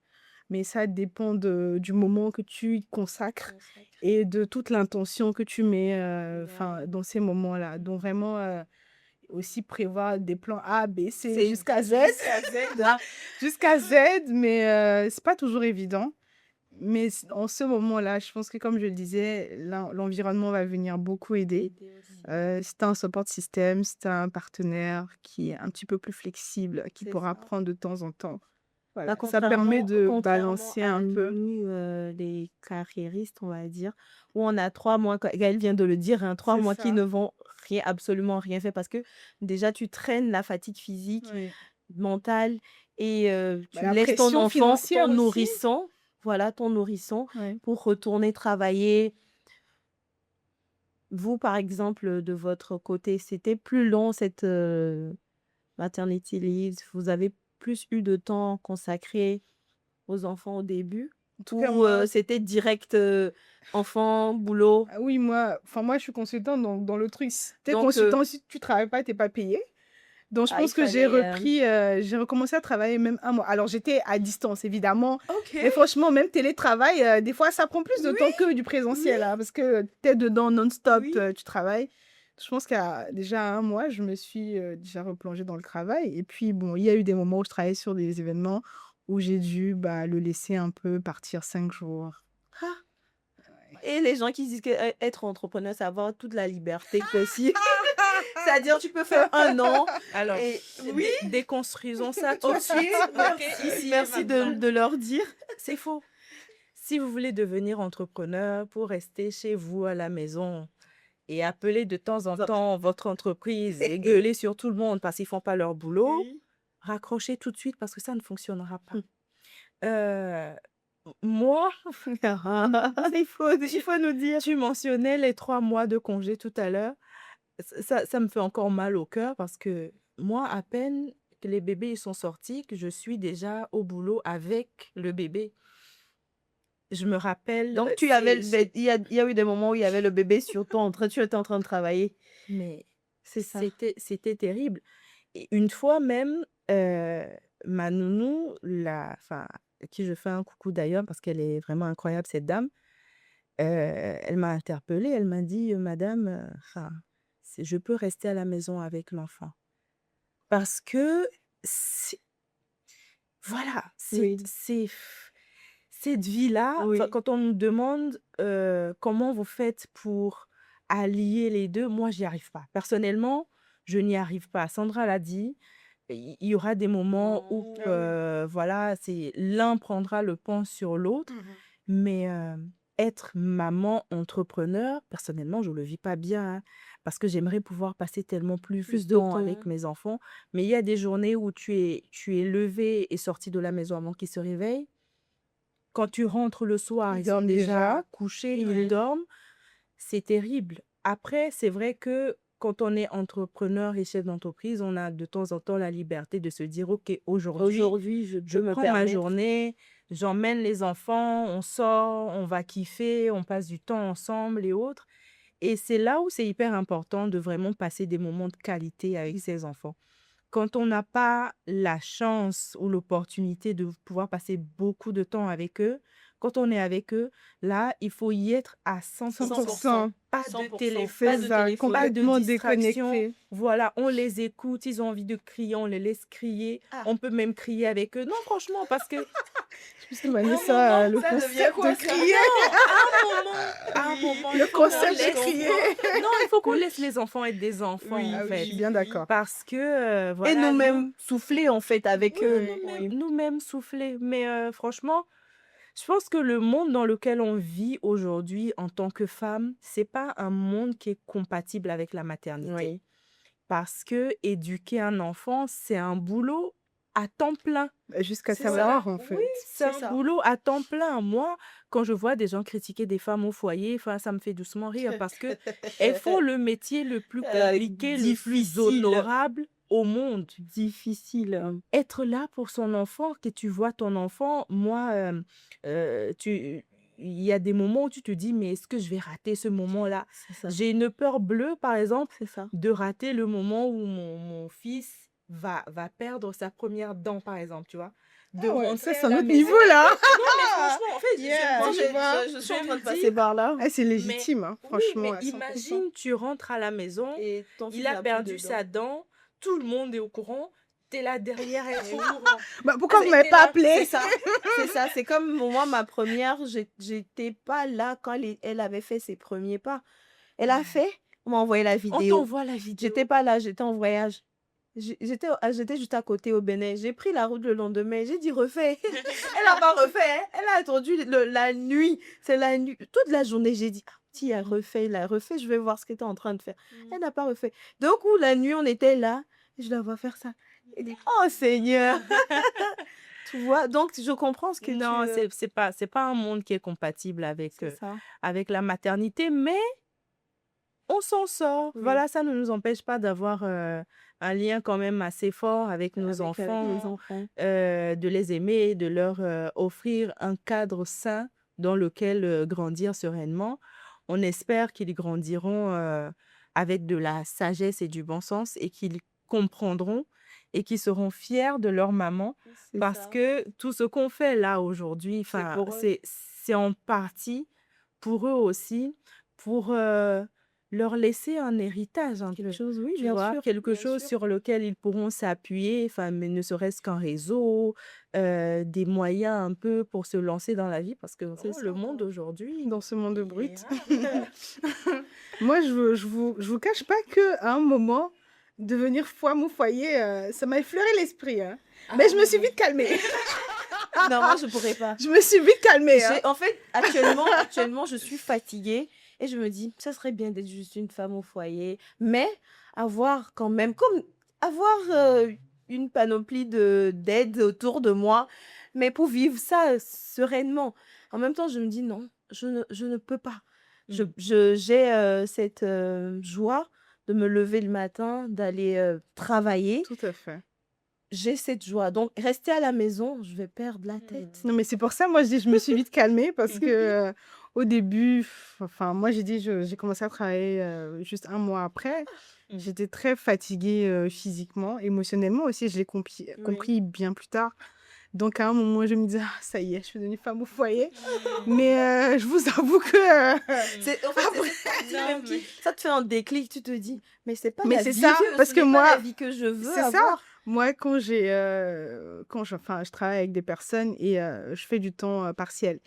mais ça dépend du moment que tu y consacres et de toute l'intention que tu mets dans ces moments-là. Donc vraiment, aussi prévoir des plans A, B, C C'est jusqu'à Z. hein. Jusqu'à Z, mais c'est pas toujours évident. Mais en ce moment-là, je pense que comme je le disais, l'environnement va venir beaucoup aider. Aider aussi. Si tu as un support system, si tu as un partenaire qui est un petit peu plus flexible, qui C'est pourra ça. prendre de temps en temps. Voilà, Bah, ça permet de contrairement balancer à un peu. nous, les carriéristes, on va dire, où on a 3 mois, Gaëlle vient de le dire, hein, 3 C'est mois qui ça. ne vont absolument rien faire parce que déjà tu traînes la fatigue physique, Oui. mentale et tu La laisses ton pression enfant, financière ton aussi. nourrisson, voilà, ton nourrisson Oui. pour retourner travailler. Vous, par exemple, de votre côté, c'était plus long cette maternity leave? Vous avez plus eu de temps consacré aux enfants au début? En tout cas, Ou c'était direct enfant, boulot? oui, moi, je suis consultante dans le truc. Si t'es Donc, consultant, si tu travailles pas, t'es pas payé. Donc, je il pense que j'ai fallait. j'ai recommencé à travailler même un mois. Alors, j'étais à distance, évidemment. Ok. Mais franchement, même télétravail, des fois, ça prend plus de temps que du présentiel, hein, parce que t'es dedans non-stop, Oui. tu travailles. Je pense qu'à déjà un mois, je me suis déjà replongée dans le travail. Et puis, bon, il y a eu des moments où je travaillais sur des événements où j'ai dû le laisser un peu partir 5 jours. Ah. Et les gens qui disent qu'être entrepreneur, c'est avoir toute la liberté possible. C'est-à-dire, tu peux faire 1 an. Alors, Et oui, déconstruisons ça tout de ok, suite. merci, merci de leur dire. C'est faux. Si vous voulez devenir entrepreneur pour rester chez vous à la maison et appeler de temps en temps votre entreprise et gueuler sur tout le monde parce qu'ils font pas leur boulot, Oui. raccrochez tout de suite parce que ça ne fonctionnera pas. Moi, Il faut nous dire. tu mentionnais les 3 mois de congé tout à l'heure. Ça me fait encore mal au cœur parce que moi, à peine que les bébés ils sont sortis, que je suis déjà au boulot avec le bébé. Je me rappelle, Donc, il y a eu des moments où il y avait le bébé sur toi, tu étais en train de travailler. mais C'est ça. c'était terrible. Et une fois même, ma nounou, à qui je fais un coucou d'ailleurs parce qu'elle est vraiment incroyable cette dame, elle m'a interpellée, elle m'a dit: «Madame, je peux rester à la maison avec l'enfant». Parce que c'est voilà, Oui. cette vie-là, Oui. quand on nous demande comment vous faites pour allier les deux, moi, j'y arrive pas. Personnellement, je n'y arrive pas. Sandra l'a dit, il y aura des moments où, Ah oui. voilà, c'est l'un prendra le pan sur l'autre, mais être maman entrepreneur, personnellement, je le vis pas bien, hein, parce que j'aimerais pouvoir passer tellement plus de temps avec mes enfants. Mais il y a des journées où tu es levé et sorti de la maison avant qu'ils se réveillent. Quand tu rentres le soir, Ils ils sont dorment déjà déjà. couchés, ils Ouais. dorment. C'est terrible. Après, c'est vrai que quand on est entrepreneur et chef d'entreprise, on a de temps en temps la liberté de se dire, OK, aujourd'hui, Aujourd'hui, je je peux me prends ma permettre. journée, j'emmène les enfants, on sort, on va kiffer, on passe du temps ensemble et autres. Et c'est là où c'est hyper important de vraiment passer des moments de qualité avec ses enfants. Quand on n'a pas la chance ou l'opportunité de pouvoir passer beaucoup de temps avec eux, quand on est avec eux, là, il faut y être à 100%. 100%. Pas de 100%. téléphone, Pas C'est de ça, téléphone. pas de complètement distraction. déconnecté. Voilà, on les écoute, ils ont envie de crier, on les laisse crier. Ah. On peut même crier avec eux. Non, franchement, parce que Je pense que Vanessa, le ça devient concept quoi, de ça? crier, à un moment, le il faut qu'on concept de laisse... crier. Non, il faut qu'on laisse les enfants être des enfants, Oui, en Ah oui, je fait. suis bien d'accord. Parce que, Et voilà, nous, nous-mêmes souffler, en fait, avec oui, eux. nous-mêmes, Oui. nous-mêmes souffler. Mais franchement, je pense que le monde dans lequel on vit aujourd'hui en tant que femme, c'est pas un monde qui est compatible avec la maternité. Oui. Parce que éduquer un enfant, c'est un boulot à temps plein. Jusqu'à C'est savoir, ça. en fait. Oui, c'est un C'est ça. boulot à temps plein. Moi, quand je vois des gens critiquer des femmes au foyer, enfin, ça me fait doucement rire parce que elles font le métier le plus compliqué, le plus difficile. honorable au monde. Difficile. Être là pour son enfant, que tu vois ton enfant, moi, il y a des moments où tu te dis, mais est-ce que je vais rater ce moment-là? C'est ça. J'ai une peur bleue, par exemple, C'est ça. de rater le moment où mon fils va perdre sa première dent, par exemple, tu vois. De Ah ouais, rentrer ça, à c'est un la autre maison. niveau, là. Non, mais franchement, en fait, Yeah, Moi, je me je dis, vois. je suis je en train me de passer dis, par là. Ah, c'est mais légitime, hein, oui, franchement, mais à 100%. imagine, tu rentres à la maison, Et ton il fils a n'a plus perdu de sa dents. dent, tout le monde est au courant, t'es là derrière, elle Eh oui. court. Bah, pourquoi Ah, vous m'avez c'était pas là. appelé? C'est ça. C'est ça. C'est comme moi, ma première, j'étais pas là quand elle avait fait ses premiers pas. Elle a fait, on m'a envoyé la On vidéo. t'envoie la vidéo. J'étais pas là, j'étais en voyage. J'étais juste à côté au Bénin. J'ai pris la route le lendemain. J'ai dit refais. Elle a pas refait. Hein. Elle a attendu la nuit. C'est la nuit. Toute la journée, j'ai dit, ah, si elle a refait, je vais voir ce qu'elle était en train de faire. Elle n'a pas refait. Donc, la nuit, on était là. Et je la vois faire ça. Elle dit, oh Seigneur. Tu vois, donc je comprends ce que Non, tu... c'est pas un monde qui est compatible C'est ça. avec la maternité, mais on s'en sort. Oui. Voilà, ça ne nous empêche pas d'avoir un lien quand même assez fort avec nos Avec les enfants, enfants. de les aimer, de leur offrir un cadre sain dans lequel grandir sereinement. On espère qu'ils grandiront avec de la sagesse et du bon sens et qu'ils comprendront et qu'ils seront fiers de leur maman C'est parce ça. que tout ce qu'on fait là aujourd'hui, enfin, pour eux. c'est en partie pour eux aussi, pour leur laisser un héritage, Quelque chose, oui, tu bien vois, sûr. quelque Bien chose sûr. sur lequel ils pourront s'appuyer, enfin, mais ne serait-ce qu'un réseau, des moyens un peu pour se lancer dans la vie, parce que C'est vraiment, ça, le monde quoi. aujourd'hui, Dans ce monde il est brut. rare. Moi, je vous cache pas que à un moment, devenir femme au foyer, ça m'a effleuré l'esprit, hein. Mais je me suis vite calmée. Non, moi, je pourrais pas. Je me suis vite calmée, hein. En fait, actuellement, je suis fatiguée et je me dis, ça serait bien d'être juste une femme au foyer, mais avoir quand même, comme avoir une panoplie d'aide autour de moi, mais pour vivre ça sereinement. En même temps, je me dis, non, je ne peux pas. J'ai cette joie de me lever le matin, d'aller travailler. Tout à fait. J'ai cette joie. Donc, rester à la maison, je vais perdre la tête. Non, mais c'est pour ça, moi, je dis, je me suis vite calmée parce que au début, enfin, moi, j'ai dit, j'ai commencé à travailler juste un mois après. J'étais très fatiguée physiquement, émotionnellement aussi, je l'ai compris bien plus tard. Donc, à un moment, je me disais, ah, ça y est, je suis devenue femme au foyer. Mais je vous avoue que... En fait, c'est cette partie Non, même mais- ça te fait un déclic, tu te dis, mais c'est pas Mais la c'est vie ça, que- parce ce que n'est pas moi, la vie que je veux c'est ça. avoir. Moi, enfin, je travaille avec des personnes et je fais du temps partiel.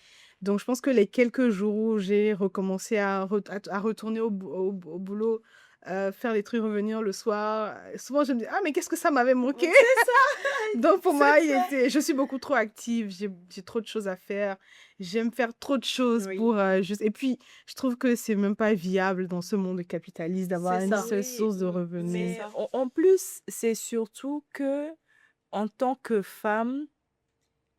Donc, je pense que les quelques jours où j'ai recommencé à retourner au boulot, faire les trucs, revenir le soir, souvent je me dis, ah, mais qu'est-ce que ça m'avait manqué? C'est ça, Donc, pour moi, c'est ça. je suis beaucoup trop active, j'ai trop de choses à faire, j'aime faire trop de choses Oui, pour juste. Et puis, je trouve que c'est même pas viable dans ce monde capitaliste d'avoir c'est une ça. seule Oui, source de C'est revenus. mais ça. en plus, c'est surtout que en tant que femme,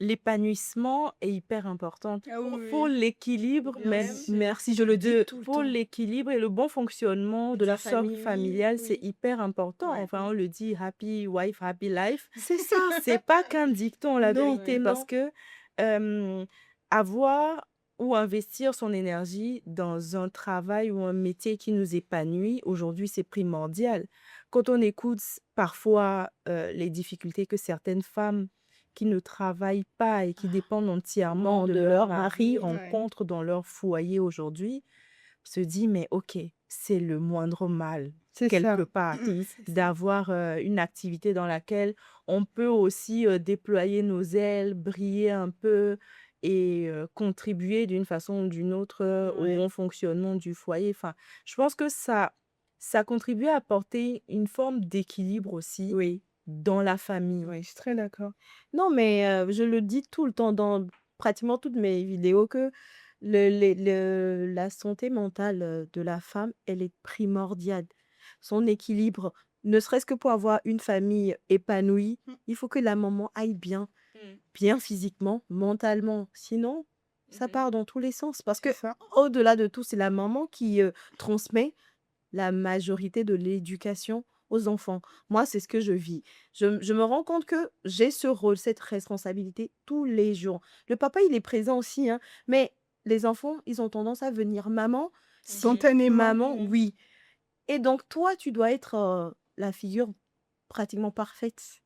l'épanouissement est hyper important Ah oui, pour oui. l'équilibre Bien même sûr. merci, je le dis tout le pour temps. L'équilibre et le bon fonctionnement de De la la famille famille, oui, familiale, c'est oui. hyper important. Ouais. Enfin, on le dit happy wife, happy life. C'est ça. C'est pas qu'un dicton, la Non, vérité, parce non. que euh, avoir ou investir son énergie dans un travail ou un métier qui nous épanouit, aujourd'hui, c'est primordial. Quand on écoute parfois les difficultés que certaines femmes qui ne travaillent pas et qui dépendent entièrement Non, de de leur leur mari mari. Ouais. rencontrent dans leur foyer aujourd'hui, se dit, mais ok, c'est le moindre mal, C'est quelque ça. part, C'est ça. d'avoir une activité dans laquelle on peut aussi déployer nos ailes, briller un peu et contribuer d'une façon ou d'une autre au Ouais. bon fonctionnement du foyer. Enfin, je pense que ça contribue à apporter une forme d'équilibre aussi Oui. dans la famille. Ouais, je suis très d'accord. Non, mais je le dis tout le temps dans pratiquement toutes mes vidéos que la santé mentale de la femme, elle est primordiale. Son équilibre, ne serait-ce que pour avoir une famille épanouie, Mm. il faut que la maman aille bien, Mm. bien physiquement, mentalement. Sinon, ça Mhm. part dans tous les sens. Parce que C'est ça. au-delà de tout, c'est la maman qui transmet la majorité de l'éducation aux enfants. Moi, c'est ce que je vis. Je me rends compte que j'ai ce rôle, cette responsabilité tous les jours. Le papa, il est présent aussi, hein, mais les enfants, ils ont tendance à venir maman, si, Spontanément. maman, oui. Et donc, toi, tu dois être la figure pratiquement parfaite.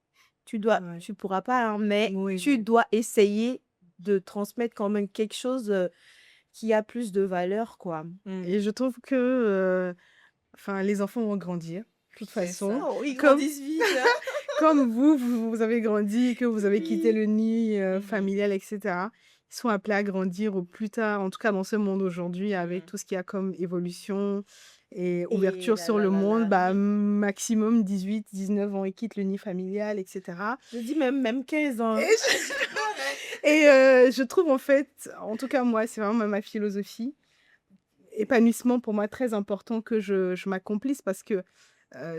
Ouais. Tu pourras pas, hein, mais Oui. tu dois essayer de transmettre quand même quelque chose qui a plus de valeur, quoi. Et je trouve que enfin, les enfants vont grandir, de toute C'est façon. ça. Oh, ils Comme, grandissent vite, hein. comme vous avez grandi, que vous avez quitté Oui. le nid Mhm. familial, etc. Ils sont appelés à grandir au plus tard, en tout cas dans ce monde aujourd'hui, avec Mhm. tout ce qu'il y a comme évolution et Et ouverture là, sur là, le là, monde. là. Bah, maximum 18, 19 ans, ils quittent le nid familial, etc. Je dis même 15 ans. Et Et je trouve en fait, en tout cas moi, c'est vraiment ma philosophie, épanouissement pour moi très important que je m'accomplisse parce que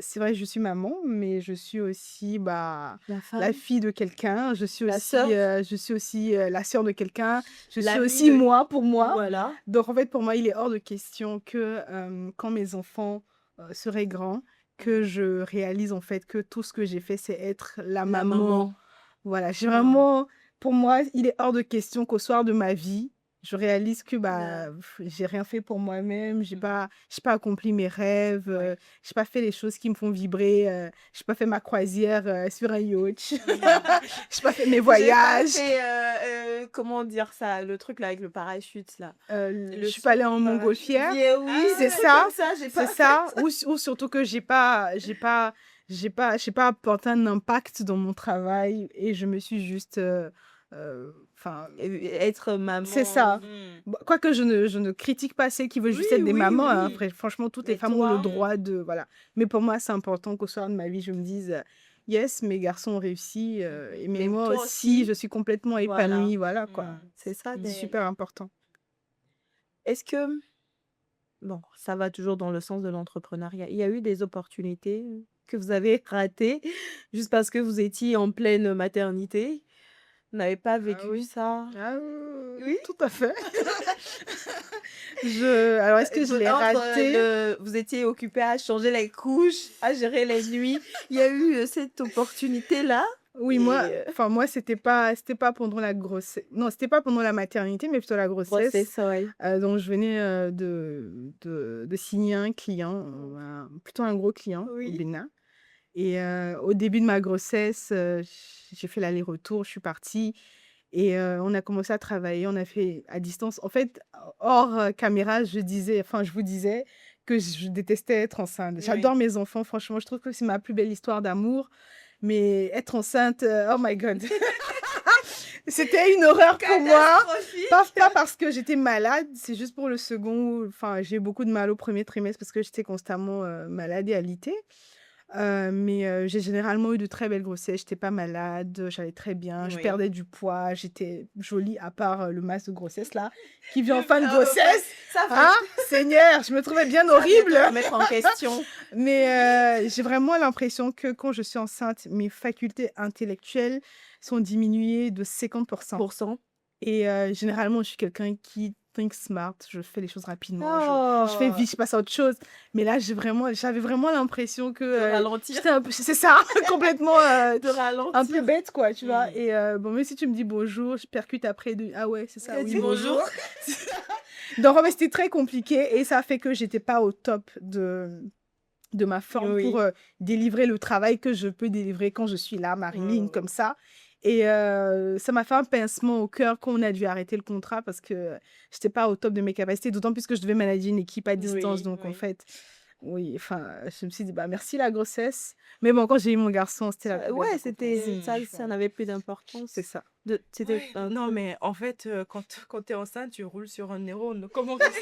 c'est vrai, je suis maman, mais je suis aussi La la femme, fille de quelqu'un, la sœur, je suis aussi la sœur de quelqu'un, je suis l'amie aussi de... moi pour moi. Voilà. Donc en fait, pour moi, il est hors de question que quand mes enfants seraient grands, que je réalise en fait que tout ce que j'ai fait, c'est être la La maman. maman. Voilà, j'ai Non, vraiment, pour moi, il est hors de question qu'au soir de ma vie, je réalise que non. j'ai rien fait pour moi-même, j'ai pas accompli mes rêves, Ouais. j'ai pas fait les choses qui me font vibrer, j'ai pas fait ma croisière sur un yacht, j'ai pas fait mes J'ai pas voyages, fait, comment dire ça, le truc là avec le parachute là. je Le suis pas saut allée du en parachute. montgolfière, Bien oui, c'est des trucs ça, comme ça, j'ai c'est pas fait. ça, ou surtout que j'ai pas apporté un impact dans mon travail et je me suis juste, enfin, Être c'est maman. ça. Mm. Bon, quoique je ne critique pas celles qui veulent Oui, juste être des oui, mamans, hein. oui. Franchement, toutes les Mais femmes ont le toi, droit de, voilà. Mais pour moi, c'est important qu'au soir de ma vie, je me dise, yes, mes garçons ont réussi, mais mais moi toi aussi, aussi, je suis complètement voilà. épanouie, voilà, quoi. Mm. C'est ça. C'est super important. Est-ce que, bon, ça va toujours dans le sens de l'entrepreneuriat, il y a eu des opportunités que vous avez ratées juste parce que vous étiez en pleine maternité? Vous n'avez pas Ah vécu oui. ça? Ah Oui? tout à fait. Alors, est-ce que je l'ai Entre raté? vous étiez occupé à changer les couches, à gérer les nuits, il y a eu cette opportunité-là Oui, et moi, c'était pas pendant la grossesse. Non, c'était pas pendant la maternité, mais plutôt la grossesse. grossesse, ouais. Donc, je venais de signer un client, plutôt un gros client au Oui. Bénin. Et au début de ma grossesse, j'ai fait l'aller-retour, je suis partie et on a commencé à travailler, on a fait à distance. En fait, hors caméra, je vous disais que je détestais être enceinte. Oui. J'adore mes enfants, franchement, je trouve que c'est ma plus belle histoire d'amour. Mais être enceinte, oh my God. C'était une horreur pour moi. Pas parce que j'étais malade, c'est juste pour le second. Enfin, j'ai eu beaucoup de mal au premier trimestre parce que j'étais constamment malade et alitée. Mais j'ai généralement eu de très belles grossesses. J'étais pas malade, j'allais très bien, je Oui. perdais du poids, j'étais jolie à part le masque de grossesse là, qui vient en fin de grossesse. Ça Hein, Seigneur, je me trouvais bien horrible. te remettre en question. Mais j'ai vraiment l'impression que quand je suis enceinte, mes facultés intellectuelles sont diminuées de 50%. Et généralement, je suis quelqu'un qui think smart, je fais les choses rapidement, je fais vite, je passe à autre chose. Mais là, j'avais vraiment l'impression que ralentir. j'étais c'est ça, complètement De ralentir. un peu bête, quoi, tu vois. Mm. Et bon, même si tu me dis bonjour, je percute après de ah ouais, c'est ça, Elle oui, dit bonjour. Donc, en fait, c'était très compliqué et ça a fait que j'étais pas au top de ma forme Oui. pour délivrer le travail que je peux délivrer quand je suis là, Marilyn, Mm. comme ça. Et ça m'a fait un pincement au cœur quand on a dû arrêter le contrat parce que j'étais pas au top de mes capacités, d'autant plus que je devais manager une équipe à distance. Oui, Donc, en oui. fait, oui, enfin, je me suis dit, bah, merci la grossesse. Mais bon, quand j'ai eu mon garçon, c'était la plus belle Ouais, récompense. c'était ça Franchement. n'avait plus d'importance. C'est ça. C'était Ouais, un non, peu- mais en fait, quand tu es enceinte, tu roules sur un neurone. Comment que c'est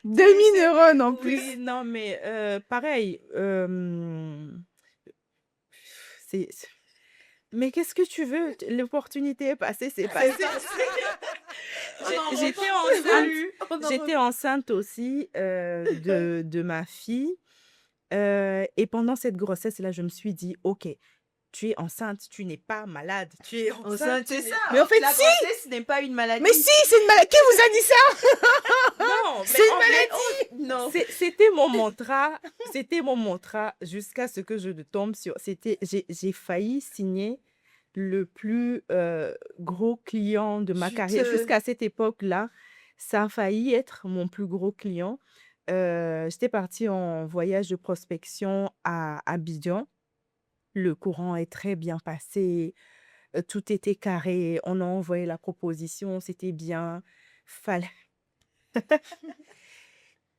Demi-neurone en Oui, plus. non, mais pareil. C'est... Mais qu'est-ce que tu veux? L'opportunité est passée, c'est passé. J'étais enceinte. J'étais enceinte aussi de ma fille. Et pendant cette grossesse-là, je me suis dit, OK, tu es enceinte, tu n'es pas malade. Tu es enceinte, c'est tu n'es- ça. Mais en fait, la si. grossesse n'est pas une maladie. Mais si, c'est une maladie. Qui vous a dit ça? Non, mais C'est une en fait, Non. c'était mon mantra. C'était mon mantra jusqu'à ce que je ne tombe sur... J'ai failli signer le plus gros client de ma carrière. Jusqu'à cette époque-là, ça a failli être mon plus gros client. J'étais partie en voyage de prospection à Abidjan. Le courant est très bien passé. Tout était carré. On a envoyé la proposition. C'était bien. Fallait...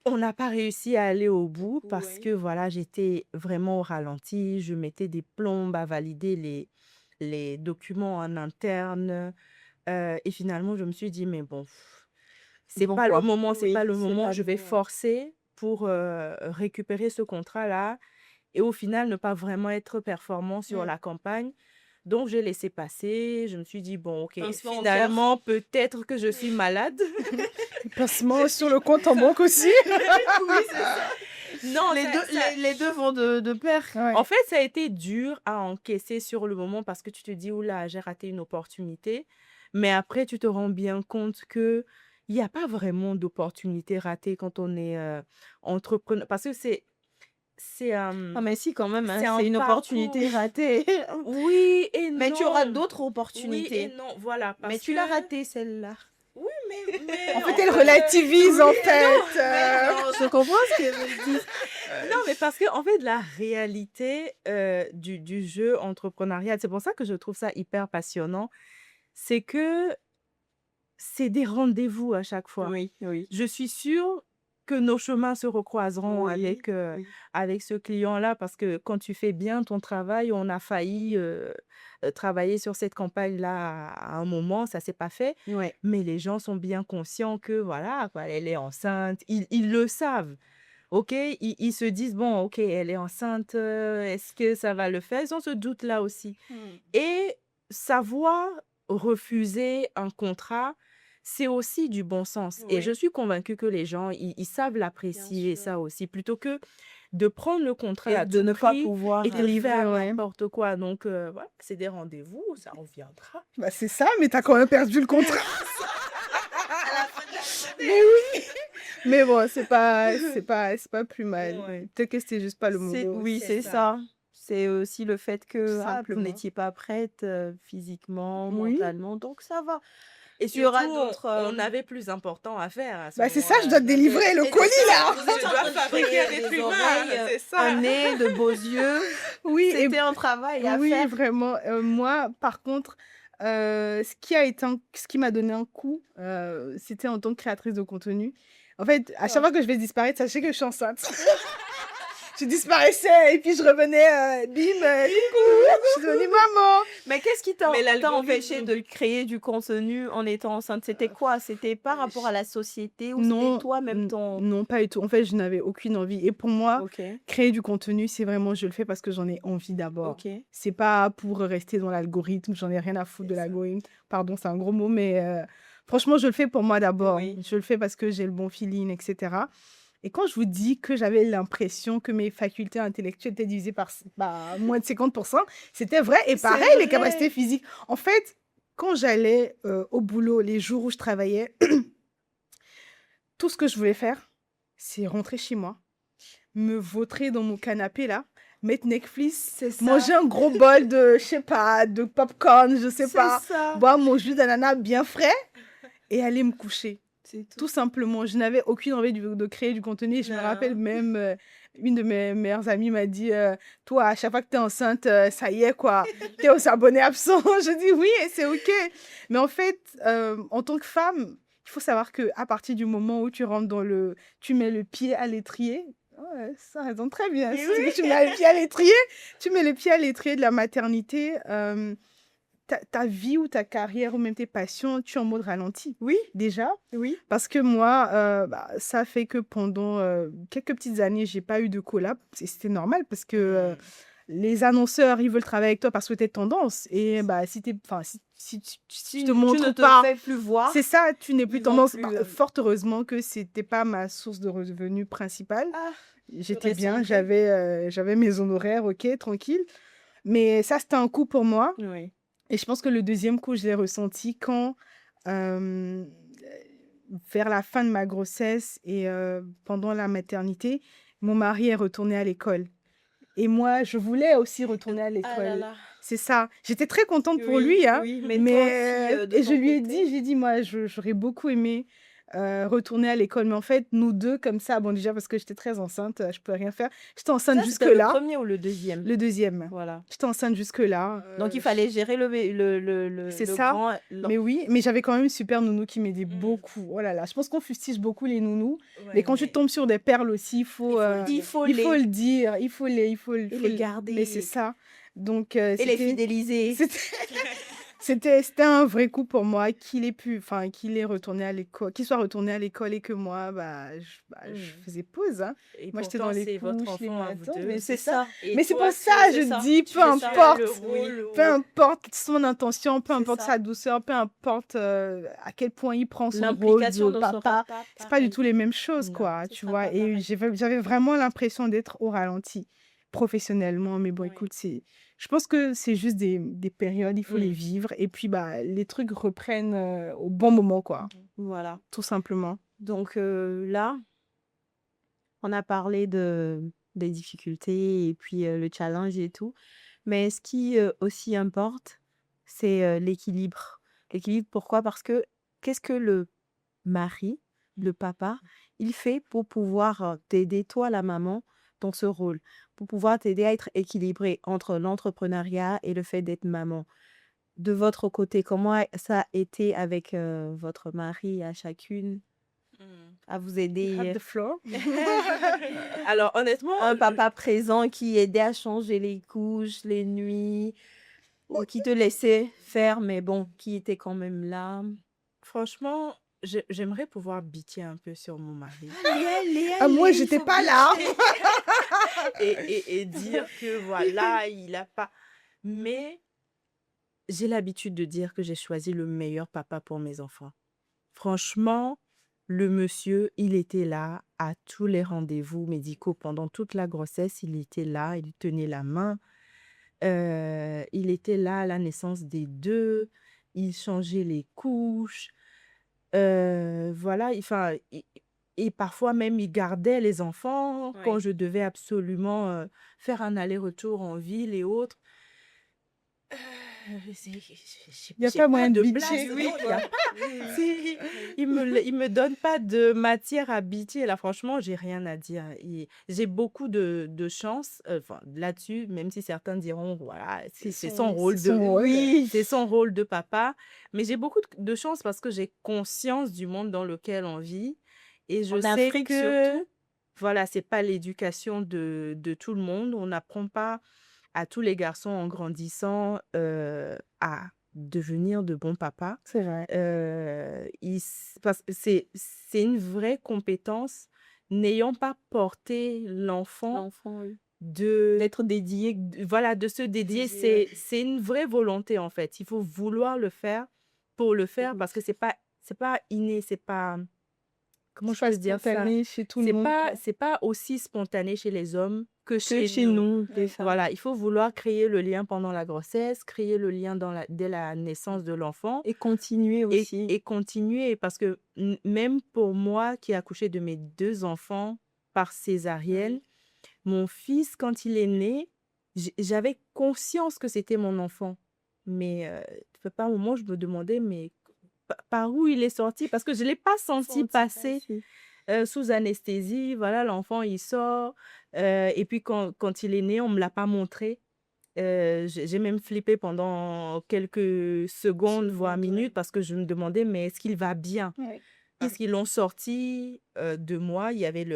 On n'a pas réussi à aller au bout parce Oui. que voilà, j'étais vraiment au ralenti. Je mettais des plombes à valider les documents en interne. Et finalement, je me suis dit, mais bon, c'est pas le Pourquoi? moment, c'est Oui, pas le c'est moment. pas Je le vais moment. forcer pour récupérer ce contrat-là et au final, ne pas vraiment être performant sur Mm. la campagne. Donc, j'ai laissé passer. Je me suis dit, bon, OK, Pincement au cœur. finalement, peut-être que je suis malade. Placement sur le compte en banque aussi. Oui, c'est ça. Non, Les deux vont de pair. Ouais. En fait, ça a été dur à encaisser sur le moment parce que tu te dis, oula, j'ai raté une opportunité. Mais après, tu te rends bien compte que il n'y a pas vraiment d'opportunité ratée quand on est entrepreneur. Parce que c'est Ah, mais si, quand même, hein, c'est un c'est une parcours. opportunité ratée. Oui et non. Mais tu auras d'autres Oui opportunités. et non, voilà. Mais Parce tu l'as que... ratée, celle-là. Oui, mais En fait, elle relativise, en fait. Non, je comprends ce qu'elle veut dire. Non, mais parce que en fait, la réalité du jeu entrepreneurial, c'est pour ça que je trouve ça hyper passionnant, c'est que c'est des rendez-vous à chaque fois. Oui, oui. Je suis sûre que nos chemins se recroiseront Oui, avec oui. ce client-là parce que quand tu fais bien ton travail, on a failli travailler sur cette campagne-là à un moment, ça s'est pas fait, Ouais. mais les gens sont bien conscients que voilà, quoi, elle est enceinte, ils le savent. OK, ils se disent, bon, OK, elle est enceinte, est-ce que ça va le faire? Ils ont ce doute-là aussi. Et savoir refuser un contrat, c'est aussi du bon sens. Et je Oui. suis convaincue que les gens, ils savent l'apprécier, sûr. ça aussi, plutôt que de prendre le contrat Et à de tout ne pas prix pouvoir. et de livrer à Ouais. n'importe quoi. Donc, voilà, c'est des rendez-vous, ça reviendra. Bah, c'est ça, mais t'as quand même perdu le contrat. À la fin de la Mais oui. Mais bon, c'est pas plus mal. Ouais. Peut-être que c'était juste pas le moment. Oui, c'est c'est ça. ça. C'est aussi le fait que Tout vous simplement. n'étiez pas prête physiquement, Oui. mentalement, donc ça va. Et Il y aura surtout, d'autres. on avait plus important à faire à ce Bah, c'est ça, je moment-là. dois te délivrer le Et colis, c'est ça, là. vous êtes Je en dois train de fabriquer créer un être des humain, oreilles, c'est ça. un nez, de beaux yeux. Oui, et C'était un travail à oui, faire. vraiment. Moi, par contre, ce qui m'a donné un coup, c'était en tant que créatrice de contenu. En fait, à chaque fois que je vais disparaître, sachez que je suis enceinte. je disparaissais et puis je revenais, bim, coucou, je suis devenue maman. Mais qu'est-ce qui t'a Mais t'a l'algorithme, empêché de créer du contenu en étant enceinte? C'était quoi? C'était par rapport à la société ou c'était Non, toi-même ton... non, pas du tout. En fait, je n'avais aucune envie. Et pour moi, Ok, créer du contenu, c'est vraiment, je le fais parce que j'en ai envie d'abord. ok. C'est pas pour rester dans l'algorithme, j'en ai rien à foutre de C'est ça. l'algorithme. Pardon, c'est un gros mot, mais franchement, je le fais pour moi d'abord. Oui. Je le fais parce que j'ai le bon feeling, etc. Et quand je vous dis que j'avais l'impression que mes facultés intellectuelles étaient divisées par moins de 50%, c'était vrai. Et C'est pareil, les capacités vrai. physiques. En fait, quand j'allais au boulot, les jours où je travaillais, tout ce que je voulais faire, c'est rentrer chez moi, me vautrer dans mon canapé là, mettre Netflix, C'est ça. manger un gros bol de, je sais pas, de popcorn, je sais C'est pas, ça. boire mon jus d'ananas bien frais et aller me coucher. C'est tout. Tout simplement, je n'avais aucune envie de créer du contenu. Et je me rappelle Non. même, une de mes meilleures amies m'a dit, toi, à chaque fois que tu es enceinte, ça y est, quoi, tu es aux abonnés absents. Je dis oui, et c'est OK. Mais en fait, en tant que femme, il faut savoir qu'à partir du moment où tu rentres tu mets le pied à l'étrier, ouais, ça résonne très bien. Et Si oui. tu mets le pied à l'étrier, tu mets le pied à l'étrier de la maternité, ta vie ou ta carrière ou même tes passions, tu es en mode ralenti. Oui, Déjà, oui. parce que moi, ça fait que pendant quelques petites années, j'ai pas eu de collab. C'était normal parce que les annonceurs, ils veulent travailler avec toi parce que tu es tendance. Et si tu Si te tu ne montres te pas, fais plus voir, c'est ça, tu n'es plus ils vont tendance. plus... Fort heureusement que c'était pas ma source de revenus principale. Ah, J'étais serais bien, centrée. j'avais mes honoraires, ok, tranquille. Mais ça, c'était un coup pour moi. Oui. Et je pense que le deuxième coup, je l'ai ressenti quand, euh, vers la fin de ma grossesse et pendant la maternité, mon mari est retourné à l'école. Et moi, je voulais aussi retourner à Ah là l'école. là. C'est ça. J'étais très contente pour Oui, lui, hein. oui. Mais toi aussi, de Et je ton lui ai dit, côté... j'ai dit, moi, j'aurais beaucoup aimé retourner à l'école. Mais en fait, nous deux, comme ça, bon, déjà, parce que j'étais très enceinte, je peux rien faire. J'étais enceinte Ça, c'était le jusque-là. premier ou le deuxième? Le deuxième. Voilà. J'étais enceinte jusque-là. Donc, il fallait gérer C'est le ça. grand... Mais oui, mais j'avais quand même une super nounou qui m'aidait Mm. beaucoup. Oh là là, je pense qu'on fustige beaucoup les nounous. Ouais, Mais quand tu tombes sur des perles aussi, il faut le dire. il faut le dire, il faut Et faut les le- garder. Mais c'est ça. Donc, Et les c'était, fidéliser. c'était, c'était un vrai coup pour moi qu'il est retourné à l'école, qu'il soit retourné à l'école et que moi, je Mm. faisais pause, hein. Et Moi, j'étais pourtant, dans les c'est votre couches, les enfant à vous matins, deux. mais C'est c'est ça. ça. Et Mais c'est toi, pour ça, c'est je ça. dis, Tu peu fais ça, importe, le rôle. peu importe son intention, peu C'est importe ça. sa douceur, peu importe à quel point il prend son rôle L'implication de ne sera papa, pas c'est pas du pareille. tout les mêmes choses, Non, quoi, ce tu sera vois. pas Et pareil. j'avais vraiment l'impression d'être au ralenti professionnellement. Mais bon, Oui. écoute, je pense que c'est juste des périodes, il faut les Mm. vivre. Et puis, les trucs reprennent au bon moment, quoi, Voilà. tout simplement. Donc là, on a parlé des difficultés et puis le challenge et tout. Mais ce qui aussi importe, c'est l'équilibre. L'équilibre, pourquoi? Parce que qu'est-ce que le mari, le papa, il fait pour pouvoir t'aider, toi, la maman, dans ce rôle, pour pouvoir t'aider à être équilibré entre l'entrepreneuriat et le fait d'être maman. De votre côté, comment ça a été avec votre mari à chacune Mm. à vous You have aider? the floor. Alors, honnêtement, Un papa présent qui aidait à changer les couches, les nuits, ou qui te laissait faire, mais bon, qui était quand même là. franchement, j'aimerais pouvoir bitcher un peu sur mon mari Ah, moi, j'étais pas là. et dire que voilà, il a pas. Mais j'ai l'habitude de dire que j'ai choisi le meilleur papa pour mes enfants. Franchement, le monsieur, il était là à tous les rendez-vous médicaux pendant toute la grossesse. Il était là, il tenait la main. Il était là à la naissance des deux. Il changeait les couches. Voilà, enfin, et parfois même, il gardait les enfants quand Oui. je devais absolument faire un aller-retour en ville et autres. Il n'y a J'ai pas moyen de place, bitcher. non, il y a pas. Il me donne pas de matière à bitcher. Là, franchement, j'ai rien à dire. J'ai beaucoup de chance enfin, là-dessus, même si certains diront, voilà, c'est son rôle C'est son rôle. Oui, c'est son rôle de papa. Mais j'ai beaucoup de chance parce que j'ai conscience du monde dans lequel on vit. Et je En sais Afrique que surtout. voilà, c'est pas l'éducation de tout le monde. On n'apprend pas à tous les garçons en grandissant à devenir de bons papas. C'est vrai. Parce que c'est une vraie compétence. N'ayant pas porté l'enfant, L'enfant, oui. de, D'être dédié. voilà, de se dédier, Dédié, c'est une vraie volonté en fait. Il faut vouloir le faire pour le faire parce que c'est pas inné, c'est pas, comment C'est je pas peux dire ça? spontané chez tout le monde, quoi. C'est pas aussi spontané chez les hommes que Que chez chez nous. nous, des femmes. Voilà, il faut vouloir créer le lien pendant la grossesse, créer le lien dès la naissance de l'enfant Et continuer aussi. et continuer parce que même pour moi qui ai accouché de mes 2 enfants par césarienne, mon fils, quand il est né, j'avais conscience que c'était mon enfant. Mais par moment, je me demandais, mais par où il est sorti? Parce que je ne l'ai pas senti passer sous anesthésie. Voilà, l'enfant, il sort. Et puis, quand il est né, on ne me l'a pas montré. J'ai même flippé pendant quelques secondes, voire minutes, parce que je me demandais, mais est-ce qu'il va bien? Ouais. Puisqu'ils l'ont sorti de moi, il y avait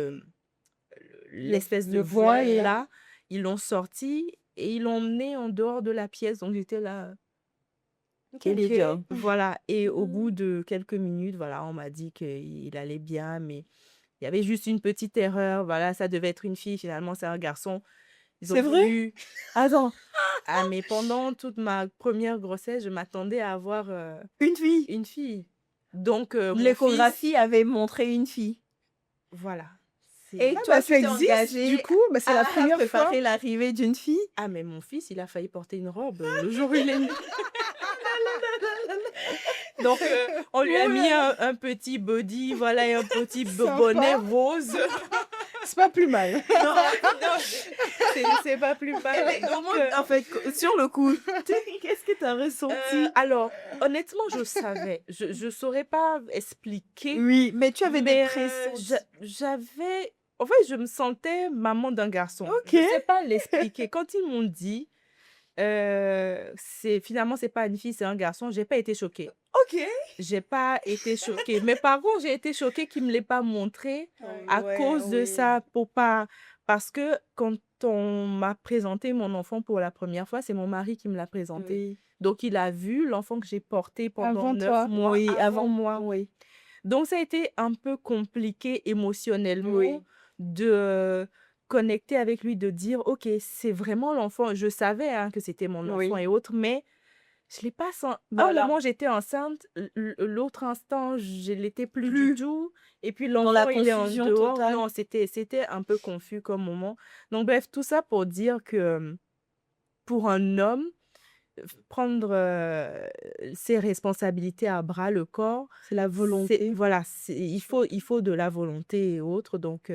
l'espèce de le voile voile. là. Ils l'ont sorti et ils l'ont emmené en dehors de la pièce. Donc, j'étais là. Quel Ok, job. voilà. Et au bout de quelques minutes, voilà, on m'a dit qu'il allait bien, mais il y avait juste une petite erreur. Voilà, ça devait être une fille. Finalement, c'est un garçon. Ils ont C'est vrai? voulu. Attends, Ah, mais pendant toute ma première grossesse, je m'attendais à avoir une fille. une fille. Donc, mon fils, L'échographie avait montré une fille. voilà. Et Ah, toi, bah, tu ça t'es existe, engagée du coup, bah, c'est la à première fois. préparer l'arrivée d'une fille. Ah, mais mon fils, il a failli porter une robe le jour où il est né. Donc, on lui a mis un petit body, voilà, et un petit Sympa. bonnet rose. C'est pas plus mal. Non, c'est pas plus mal. Donc, En fait, sur le coup, qu'est-ce que tu as ressenti? alors, honnêtement, je savais. Je saurais pas expliquer. Oui, mais tu avais des Mais pressentiments. j'avais... En fait, je me sentais maman d'un garçon. Ok. Je sais pas l'expliquer. Quand ils m'ont dit, finalement, c'est pas une fille, c'est un garçon, j'ai pas été choquée. Ok. J'ai pas été choquée. Mais par contre, j'ai été choquée qu'ils me l'aient pas montré à cause de ça, parce que quand on m'a présenté mon enfant pour la première fois, c'est mon mari qui me l'a présenté. Oui. Donc, il a vu l'enfant que j'ai porté pendant Avant 9 toi. mois Oui, avant moi. Oui. Donc, ça a été un peu compliqué émotionnellement Oui. de connecter avec lui, de dire, OK, c'est vraiment l'enfant. Je savais hein, que c'était mon enfant Oui. et autres, mais je l'ai pas senti. Un Voilà. moment, j'étais enceinte. L'autre instant, je l'étais plus Plus. du tout. Et puis, Dans la l'enfant, il est en confusion dehors. totale. Non, c'était un peu confus comme moment. Donc, bref, tout ça pour dire que pour un homme, prendre ses responsabilités à bras le corps, C'est la volonté. voilà, il faut de la volonté et autres. Donc,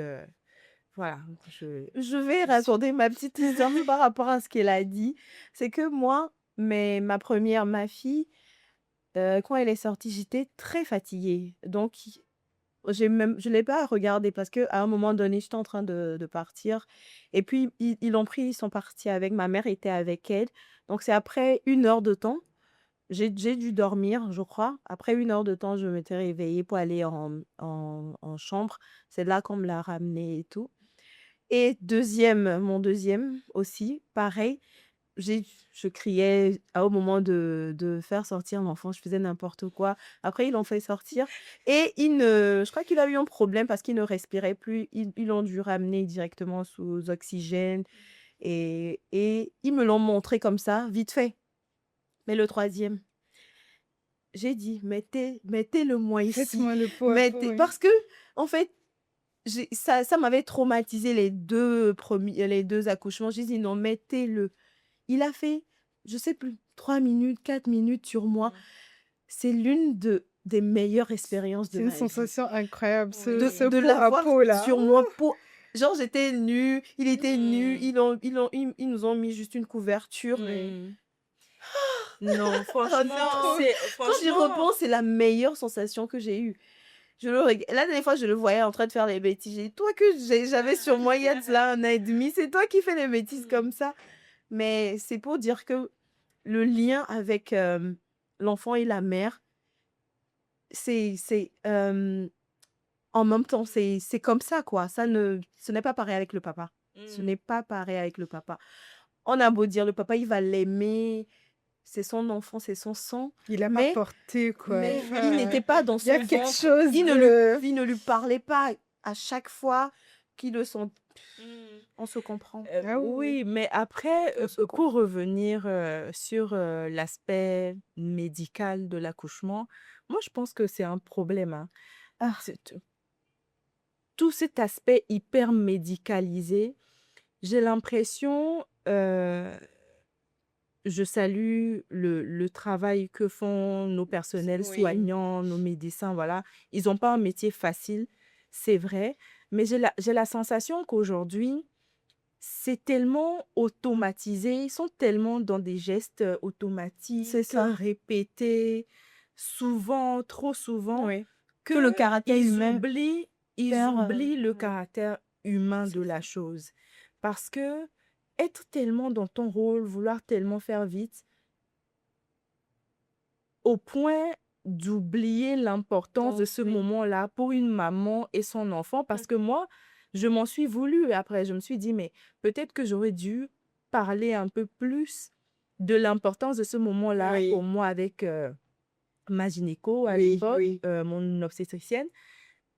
voilà. Je vais raconter ma petite histoire par rapport à ce qu'elle a dit. C'est que moi, ma fille, quand elle est sortie, j'étais très fatiguée. Donc, je ne l'ai pas regardée parce qu'à un moment donné, j'étais en train de partir. Et puis, ils l'ont pris, ils sont partis avec. Ma mère était avec elle. Donc, c'est après 1 heure de temps. J'ai dû dormir, je crois. Après 1 heure de temps, je m'étais réveillée pour aller en chambre. C'est là qu'on me l'a ramenée et tout. Et mon deuxième aussi, pareil. Je criais au moment de faire sortir l'enfant, je faisais n'importe quoi. Après, ils l'ont fait sortir et je crois qu'il a eu un problème parce qu'il ne respirait plus. Ils l'ont dû ramener directement sous oxygène et ils me l'ont montré comme ça, vite fait. Mais le troisième, j'ai dit, mettez-le-moi ici. Faites-moi le pot à pot, oui. Parce que, en fait, ça m'avait traumatisé les deux accouchements. J'ai dit, non, mettez-le. Il a fait, je sais plus, 3 minutes, 4 minutes sur moi. C'est l'une des meilleures expériences de C'est ma une vie. sensation incroyable, ce De pot à l'avoir pot là. sur moi. Genre, j'étais nue, il était nu, ils nous ont mis juste une couverture. Non, franchement, non. Quand j'y franchement, repense, c'est la meilleure sensation que j'ai eue. La dernière fois, je le voyais en train de faire les bêtises. J'ai dit, toi que j'avais sur moi il y a de cela 1 an et demi, c'est toi qui fais les bêtises comme ça. Mais c'est pour dire que le lien avec l'enfant et la mère, c'est en même temps, c'est comme ça, quoi. Ce n'est pas pareil avec le papa. Ce n'est pas pareil avec le papa. On a beau dire, le papa, il va l'aimer, c'est son enfant, c'est son sang, Il a pas mais, porté, quoi. mais Enfin, il n'était pas dans il y a son quelque ventre. chose Il de... ne lui parlait pas à chaque fois qu'il le sent. On se comprend. Ah oui, Oui, mais après, On se pour revenir sur l'aspect médical de l'accouchement, moi, je pense que c'est un problème, hein. Ah, Tout cet aspect hyper médicalisé, j'ai l'impression, je salue le travail que font nos personnels oui. soignants, nos médecins, voilà. Ils n'ont pas un métier facile, c'est vrai, mais j'ai la sensation qu'aujourd'hui, c'est tellement automatisé, ils sont tellement dans des gestes C'est automatiques, ça. répétés, souvent, trop souvent, Oui. Que le caractère qu'ils humain ils perd. oublient le Ouais. caractère humain de la chose. Parce que être tellement dans ton rôle, vouloir tellement faire vite, au point d'oublier l'importance de ce Oui. moment-là pour une maman et son enfant. Parce que moi, je m'en suis voulu après. Je me suis dit, mais peut-être que j'aurais dû parler un peu plus de l'importance de ce moment-là Oui. pour moi avec ma gynéco à Oui, l'époque, oui. mon obstétricienne.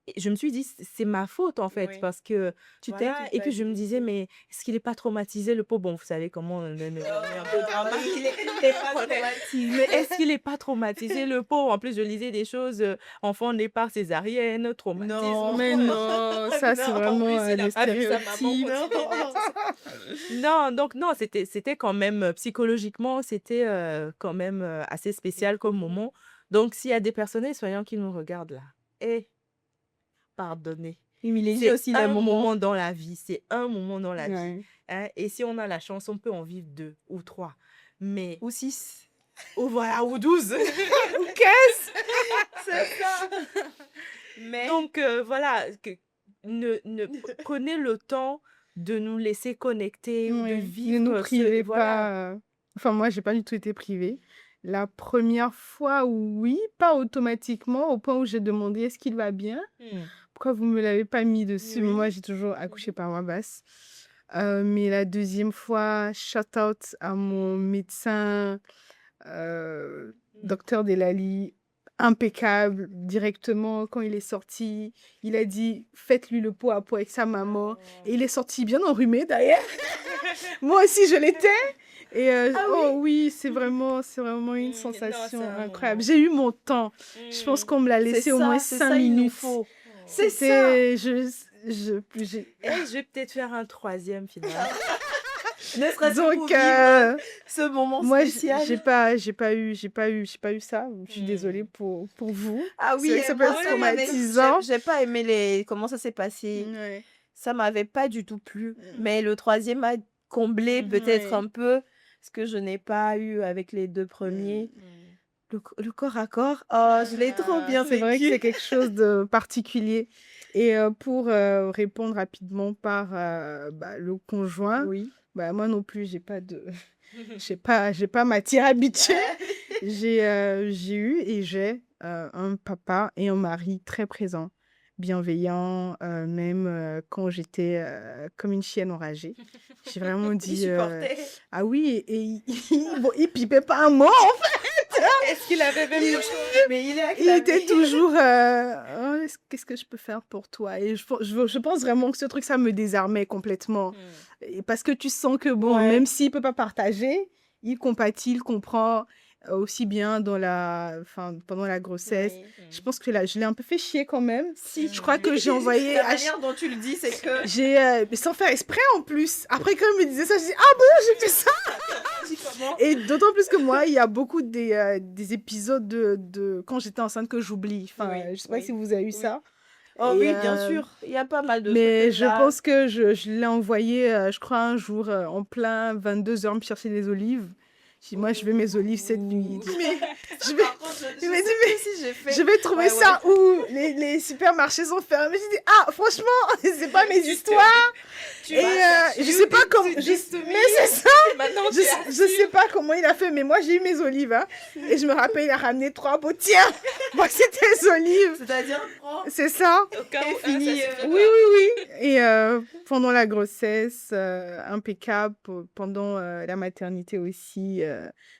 Et je me suis dit, c'est ma faute en fait, Oui. parce que, Tu t'es voilà, et puis je me disais, culpabilisée. mais est-ce qu'il n'est pas traumatisé, le pauvre? Bon, vous savez comment on est un peu drama. Il était pas traumatisé. Mais est-ce qu'il n'est pas traumatisé, le pauvre? En plus, je lisais des choses, enfant né par césarienne, traumatisme. Non. Mais non, ça, c'est Non, en vraiment plus, il des a pas vu sa maman stéréotypes. continuer. Non, donc non, c'était quand même, psychologiquement, c'était quand même assez spécial comme moment. Donc, s'il y a des personnels soignants qui nous regardent là, eh, pardonnez. Privilégier C'est aussi les un moments. moment dans la vie, c'est un moment dans la vie. Ouais. Hein, et si on a la chance, on peut en vivre 2 ou 3. Mais, Ou 6. ou voilà, ou 12. Ou 15. C'est ça. Mais. Donc, voilà, prenez le temps de nous laisser connecter, de Oui, ne nous vivre privez voilà. pas. Enfin, moi, j'ai pas du tout été privée. La première fois, oui, pas automatiquement, au point où j'ai demandé est-ce qu'il va bien? Pourquoi vous me l'avez pas mis dessus? Mais Oui. moi, j'ai toujours accouché par voie basse. Mais la deuxième fois, shout out à mon médecin, docteur Delali, impeccable, directement, quand il est sorti, il a dit faites-lui le pot à pot avec sa maman. Et il est sorti bien enrhumé d'ailleurs. Moi aussi, je l'étais. Et oh oui, c'est vraiment une Non, sensation c'est un incroyable. moment. J'ai eu mon temps. Je pense qu'on me l'a laissé au moins C'est 5 ça, il nous minutes. faut. C'est ça. C'était... Je vais peut-être faire un 3e finalement. Ne serait-ce que pour Donc, vivre ce moment moi, spécial. j'ai pas eu ça. Je suis désolée pour vous. Ah C'est vrai oui, que ça peut être moi, ça m'avait- traumatisant. j'ai pas aimé comment ça s'est passé. Ouais. Ça m'avait pas du tout plu. Mais le 3e a comblé peut-être Ouais. un peu ce que je n'ai pas eu avec les 2 premiers. Le corps à corps, oh, je l'ai trop bien C'est vrai que vécu. c'est quelque chose de particulier. Et pour répondre rapidement par le conjoint, Oui. moi non plus, j'ai pas matière habituée. J'ai eu et j'ai un papa et un mari très présents, bienveillants, même quand j'étais comme une chienne enragée. J'ai vraiment Il dit supportait. ah oui, et il pipait pas un mot. Est-ce qu'il avait même le mais il est Il était toujours oh, qu'est-ce que je peux faire pour toi? Et je pense vraiment que ce truc, ça me désarmait complètement. Et parce que tu sens que, bon, Ouais. même s'il peut pas partager, il compatit, il comprend aussi bien pendant la grossesse. Je pense que là, je l'ai un peu fait chier quand même. Si. Je crois que j'ai envoyé... La manière dont tu le dis, c'est que... mais sans faire exprès en plus. Après, quand il me disait ça, je dis ah bon, j'ai fait ça. Comment? Et d'autant plus que moi, il y a beaucoup des épisodes de quand j'étais enceinte que j'oublie. Enfin, Oui, je sais pas oui, si vous avez eu oui. ça. Oh Et, oui, bien sûr. Il y a pas mal de mais trucs je là. pense que je l'ai envoyé, je crois, un jour en plein 22h me chercher des olives. Je dis, moi, je veux mes olives cette nuit. Il dit, mais je vais, Par contre, il m'a dit, mais je je vais trouver Ouais, ça où les supermarchés sont fermés. Je dis, ah, franchement, c'est pas mes histoires. Et je sais pas comment. Mais c'est ça. Je sais pas comment il a fait, mais moi j'ai eu mes olives. Hein, et je me rappelle, il a ramené 3 pots. Tiens, moi c'était les olives. C'est-à-dire, prends C'est ça. au cas où Fini. ça se fait Oui, oui, oui. Et pendant la grossesse, impeccable. Pendant la maternité aussi,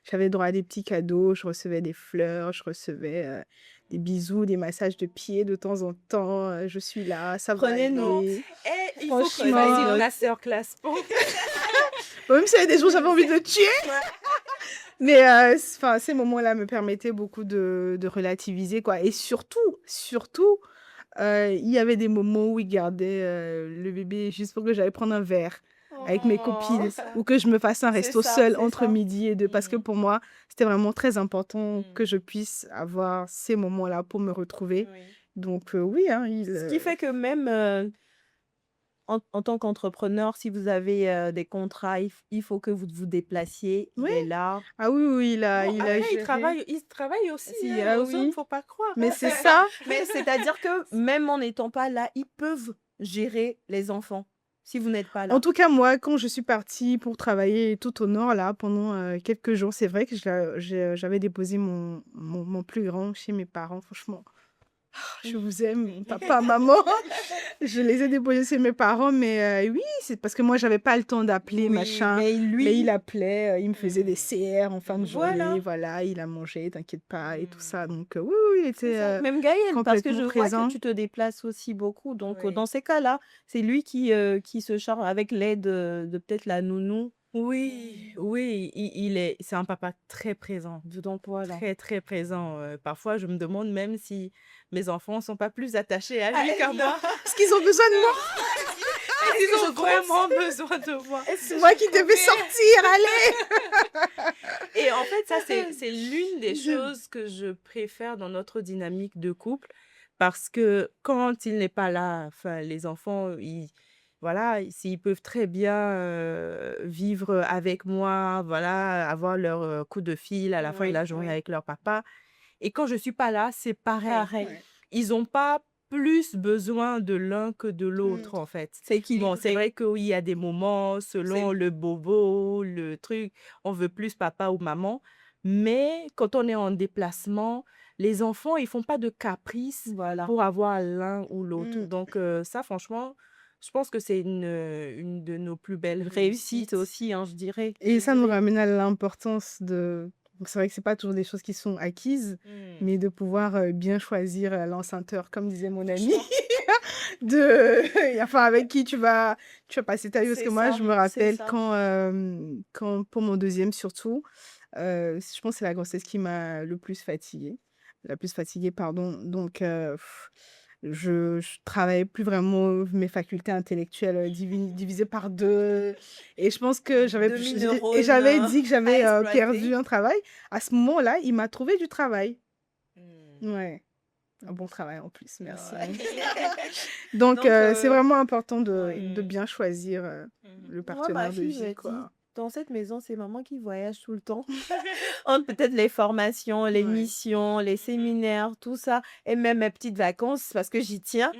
j'avais droit à des petits cadeaux. Je recevais des fleurs, je recevais des bisous, des massages de pieds de temps en temps. Je suis là, ça va Prenez-nous. aller. Il faut que tu Franchement, fasses une masterclass. même s'il y a des jours où j'avais envie de le tuer. Mais ces moments-là me permettaient beaucoup de relativiser, quoi. Et surtout, il y avait des moments où il gardait le bébé juste pour que j'aille prendre un verre avec mes copines ou que je me fasse un resto seul entre midi et 2. Parce que pour moi, c'était vraiment très important que je puisse avoir ces moments-là pour me retrouver. Oui. Donc oui, hein, Ce qui fait que même en tant qu'entrepreneur, si vous avez des contrats, il faut que vous vous déplaciez. Il Oui. est là. Ah oui, oui, il a Après, géré. il travaille aussi. Si, Hein, ah aux autres, oui. faut pas croire. Mais c'est ça. Mais c'est-à-dire que même en n'étant pas là, ils peuvent gérer les enfants si vous n'êtes pas là. En tout cas, moi, quand je suis partie pour travailler tout au nord, là, pendant quelques jours, c'est vrai que j'avais déposé mon plus grand chez mes parents. Franchement, je vous aime, papa, maman. Je les ai déposés chez mes parents, mais oui, c'est parce que moi, j'avais pas le temps d'appeler, Oui, machin. mais lui, Mais il appelait, il me faisait des CR en fin de Voilà. journée, voilà, il a mangé, t'inquiète pas, et tout ça. Donc, oui, il c'est était ça. Même Gaël, parce que je complètement vois présent. que tu te déplaces aussi beaucoup. Donc, Oui. dans ces cas-là, c'est lui qui se charge avec l'aide de peut-être la nounou. Oui, c'est un papa très présent, Donc, voilà. très, très présent. Parfois, je me demande même si mes enfants sont pas plus attachés à lui qu'à moi. Est-ce qu'ils ont besoin de moi? Ils ont vraiment besoin de moi. C'est moi qui devais sortir, allez! Et en fait, ça, c'est l'une des choses que je préfère dans notre dynamique de couple, parce que quand il n'est pas là, enfin, les enfants, voilà, s'ils peuvent très bien vivre avec moi, voilà, avoir leur coup de fil à la fin de la journée avec leur papa. Et quand je suis pas là, c'est pareil. Ouais. Ils n'ont pas plus besoin de l'un que de l'autre, en fait. C'est qu'il Bon, c'est vrai qu'il y a des moments, selon le bobo, le truc, on veut plus papa ou maman. Mais quand on est en déplacement, les enfants, ils font pas de caprices Voilà. pour avoir l'un ou l'autre. Mm. Donc, ça, franchement, je pense que c'est une de nos plus belles Réussite réussites. aussi, hein, je dirais. Et ça nous ramène à l'importance de... Donc, c'est vrai que c'est pas toujours des choses qui sont acquises, mais de pouvoir bien choisir l'enceinteur, comme disait mon ami, enfin, avec qui tu vas passer ta vie. Parce C'est que moi, ça, je me c'est rappelle ça. quand pour mon deuxième surtout, je pense que c'est la grossesse qui m'a le plus fatiguée. La plus fatiguée, pardon. Donc, je travaillais plus vraiment mes facultés intellectuelles divisées par 2. Et je pense que j'avais Demi-neurone, et j'avais dit que j'avais à exploiter. perdu un travail. À ce moment-là, il m'a trouvé du travail. Ouais. Un bon travail en plus, merci. Donc, Donc, c'est vraiment important de ouais. bien choisir le Moi, partenaire ma de fille me vie, dit, quoi. dans cette maison, c'est maman qui voyage tout le temps. Entre peut-être les formations, les Ouais. missions, les séminaires, tout ça, et même mes petites vacances, parce que j'y tiens.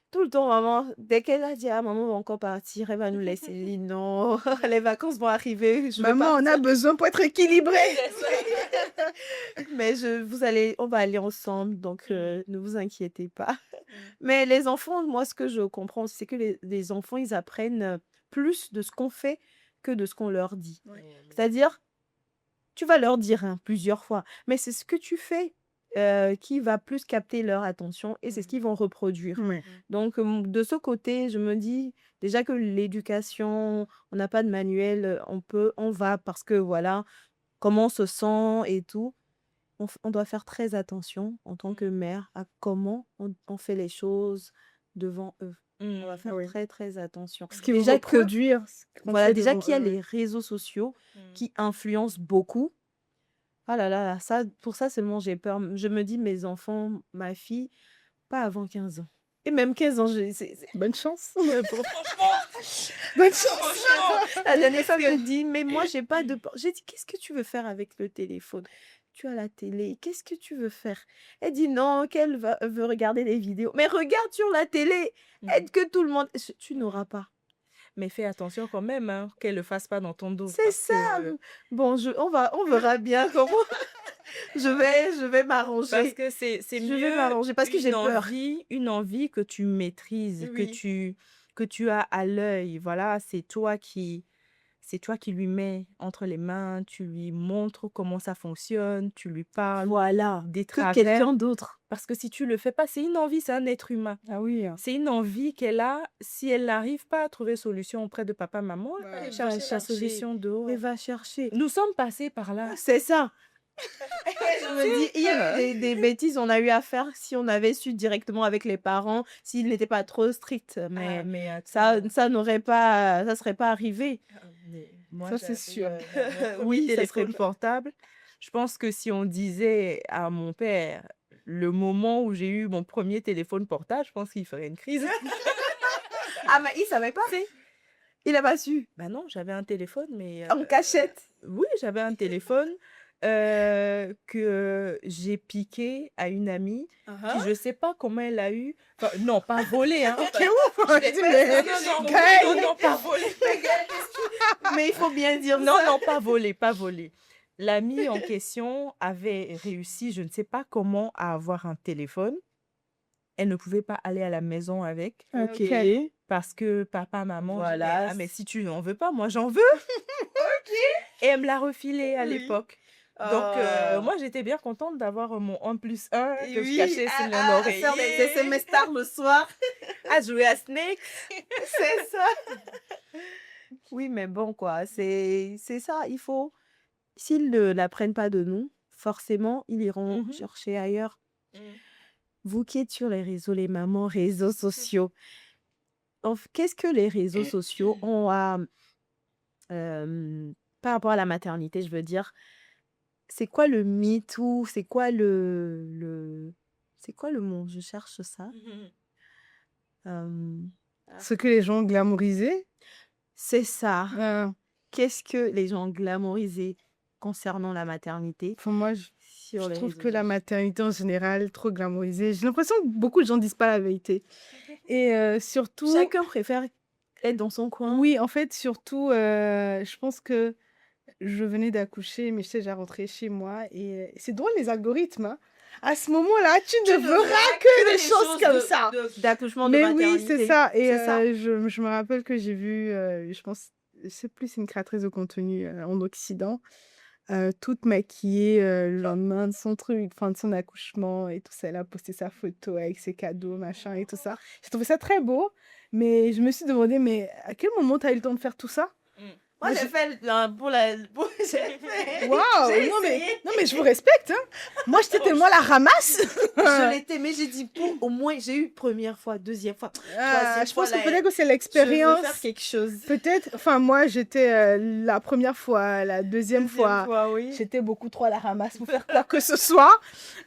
Tout le temps, maman, dès qu'elle a dit, ah, maman va encore partir, elle va nous laisser. Elle dit, non, les vacances vont arriver, je veux Maman, on a partir. besoin pour être équilibré. Mais on va aller ensemble, donc ne vous inquiétez pas. Mais les enfants, moi, ce que je comprends, c'est que les enfants, ils apprennent plus de ce qu'on fait que de ce qu'on leur dit. C'est-à-dire, tu vas leur dire plusieurs fois, mais c'est ce que tu fais qui va plus capter leur attention et c'est ce qu'ils vont reproduire. Ouais. Donc, de ce côté, je me dis déjà que l'éducation, on n'a pas de manuel, on va parce que voilà, comment on se sent et tout. On doit faire très attention en tant que mère à comment on fait les choses devant eux. On va faire oui. très, très attention. Ce qu'ils vont Déjà que, reproduire. voilà, déjà qu'il y a les... les réseaux sociaux qui influencent beaucoup. Ah là là, pour ça seulement j'ai peur. Je me dis, mes enfants, ma fille, pas avant 15 ans. Et même 15 ans, Bonne chance. franchement, Bonne chance. la dernière fois, elle me dit, mais moi, j'ai pas de... J'ai dit, qu'est-ce que tu veux faire avec le téléphone? Tu as la télé, qu'est-ce que tu veux faire? Elle dit non, qu'elle veut regarder des vidéos. Mais regarde sur la télé, aide que tout le monde... Tu n'auras pas. Mais fais attention quand même, hein, qu'elle le fasse pas dans ton dos. C'est Parce ça. que, Bon, on verra bien comment je vais parce m'arranger. que c'est Je vais mieux m'arranger parce que j'ai peur. une envie que tu maîtrises, Oui. que tu as à l'œil. Voilà, c'est toi qui lui mets entre les mains, tu lui montres comment ça fonctionne, tu lui parles Voilà. des Que travers. quelqu'un d'autre. Parce que si tu le fais pas, c'est une envie, c'est un être humain. Ah oui. C'est une envie qu'elle a. Si elle n'arrive pas à trouver solution auprès de papa, maman, elle va aller Ouais. Va chercher la chercher. solution Mais dehors. va chercher. Nous sommes passés par là. C'est ça. Je me dis, il y a eu des bêtises on a eu à faire si on avait su directement avec les parents, s'ils n'étaient pas trop stricts. Mais Ah, mais ça attends. ça serait pas arrivé. Moi, Ça, c'est sûr. mon Oui, premier ça serait téléphone portable. Je pense que si on disait à mon père le moment où j'ai eu mon premier téléphone portable, je pense qu'il ferait une crise. Ah, mais il savait pas. Il a pas su. Bah non, j'avais un téléphone, mais En cachette. oui, j'avais un téléphone que j'ai piqué à une amie qui, je sais pas comment elle a eu. Enfin, non, pas volé, hein. C'est ouf. Je dis, mais- Non, pas volé. Mais il faut bien dire Non, ça. non, pas volé, pas volé. L'amie en question avait réussi, je ne sais pas comment, à avoir un téléphone. Elle ne pouvait pas aller à la maison avec Ok. parce que papa, maman, Voilà. ah, mais si tu n'en veux pas, moi j'en veux. Et elle me l'a refilé à Oui. l'époque. Donc, moi, j'étais bien contente d'avoir mon 1+1 que je Oui, cachais sous mon faire oreiller. des SMS tard le soir. À jouer à Snake. C'est ça. Oui, mais bon, quoi, c'est ça, il faut. S'ils ne l'apprennent pas de nous, forcément, ils iront Mhm. chercher ailleurs. Vous qui êtes sur les réseaux, les mamans, réseaux sociaux, qu'est-ce que les réseaux sociaux ont à. Par rapport à la maternité, je veux dire, c'est quoi le MeToo? C'est quoi c'est quoi le mot? Je cherche ça. Euh, Ce que les gens glamourisaient. c'est ça. Ah. Qu'est-ce que les gens glamourisaient concernant la maternité Enfin, moi, sur je les trouve réseaux que la sociaux? maternité en général, trop glamourisée. J'ai l'impression que beaucoup de gens disent pas la vérité. Et surtout, Chacun préfère être dans son coin. oui, en fait, surtout, je pense que je venais d'accoucher, mais j'étais déjà rentrée chez moi. Et c'est drôle, les algorithmes, hein. À ce moment-là, tu ne verras que des choses comme ça. D'accouchement de Mais maternité. oui, c'est ça. Et C'est ça. je me rappelle que j'ai vu, je pense, c'est plus une créatrice de contenu en Occident, toute maquillée le lendemain de son truc, enfin de son accouchement et tout ça. Elle a posté sa photo avec ses cadeaux, machin et tout ça. J'ai trouvé ça très beau, mais je me suis demandé, mais à quel moment tu as eu le temps de faire tout ça? Moi, Mais j'ai fait j'ai fait. Waouh! J'ai Non essayé. mais je vous respecte, hein. Moi, j'étais tellement la ramasse. Je l'étais, mais j'ai dit, au moins, j'ai eu première fois, deuxième fois, troisième Je fois. pense que là, peut-être que c'est je veux l'expérience. faire quelque chose. Peut-être, enfin moi j'étais la première fois, la deuxième fois, oui. j'étais beaucoup trop à la ramasse pour faire quoi que ce soit.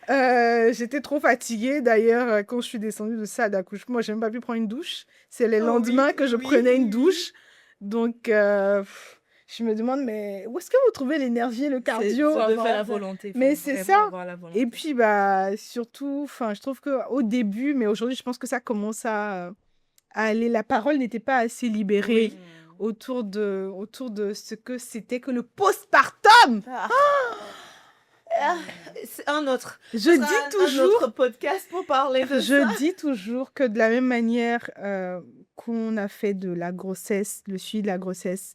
J'étais trop fatiguée d'ailleurs quand je suis descendue de salle d'accouchement. Moi j'ai même pas pu prendre une douche. C'est les Oh oui, lendemains que je oui, prenais une oui. douche. Donc je me demande mais où est-ce que vous trouvez l'énergie et le cardio? Faut de avoir faire la ça. volonté. Mais faut c'est vraiment ça. avoir la volonté. Et puis bah surtout, enfin je trouve que au début, mais aujourd'hui je pense que ça commence à aller. La parole n'était pas assez libérée Oui. autour de ce que c'était que le postpartum. Ah. C'est un autre. Je Ce sera dis un toujours, autre podcast pour parler de ça. je dis toujours que de la même manière qu'on a fait de la grossesse, le suivi de la grossesse,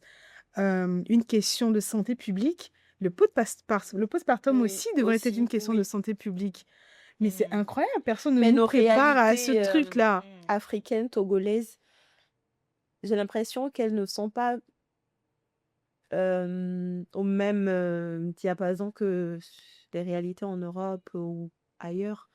une question de santé publique, le postpartum Oui, aussi devrait être aussi, une question de oui. santé publique. Mais c'est incroyable, personne ne Mais nous nos prépare à ce réalités truc-là. africaines, togolaises, j'ai l'impression qu'elles ne sont pas au même diapason que les réalités en Europe ou ailleurs.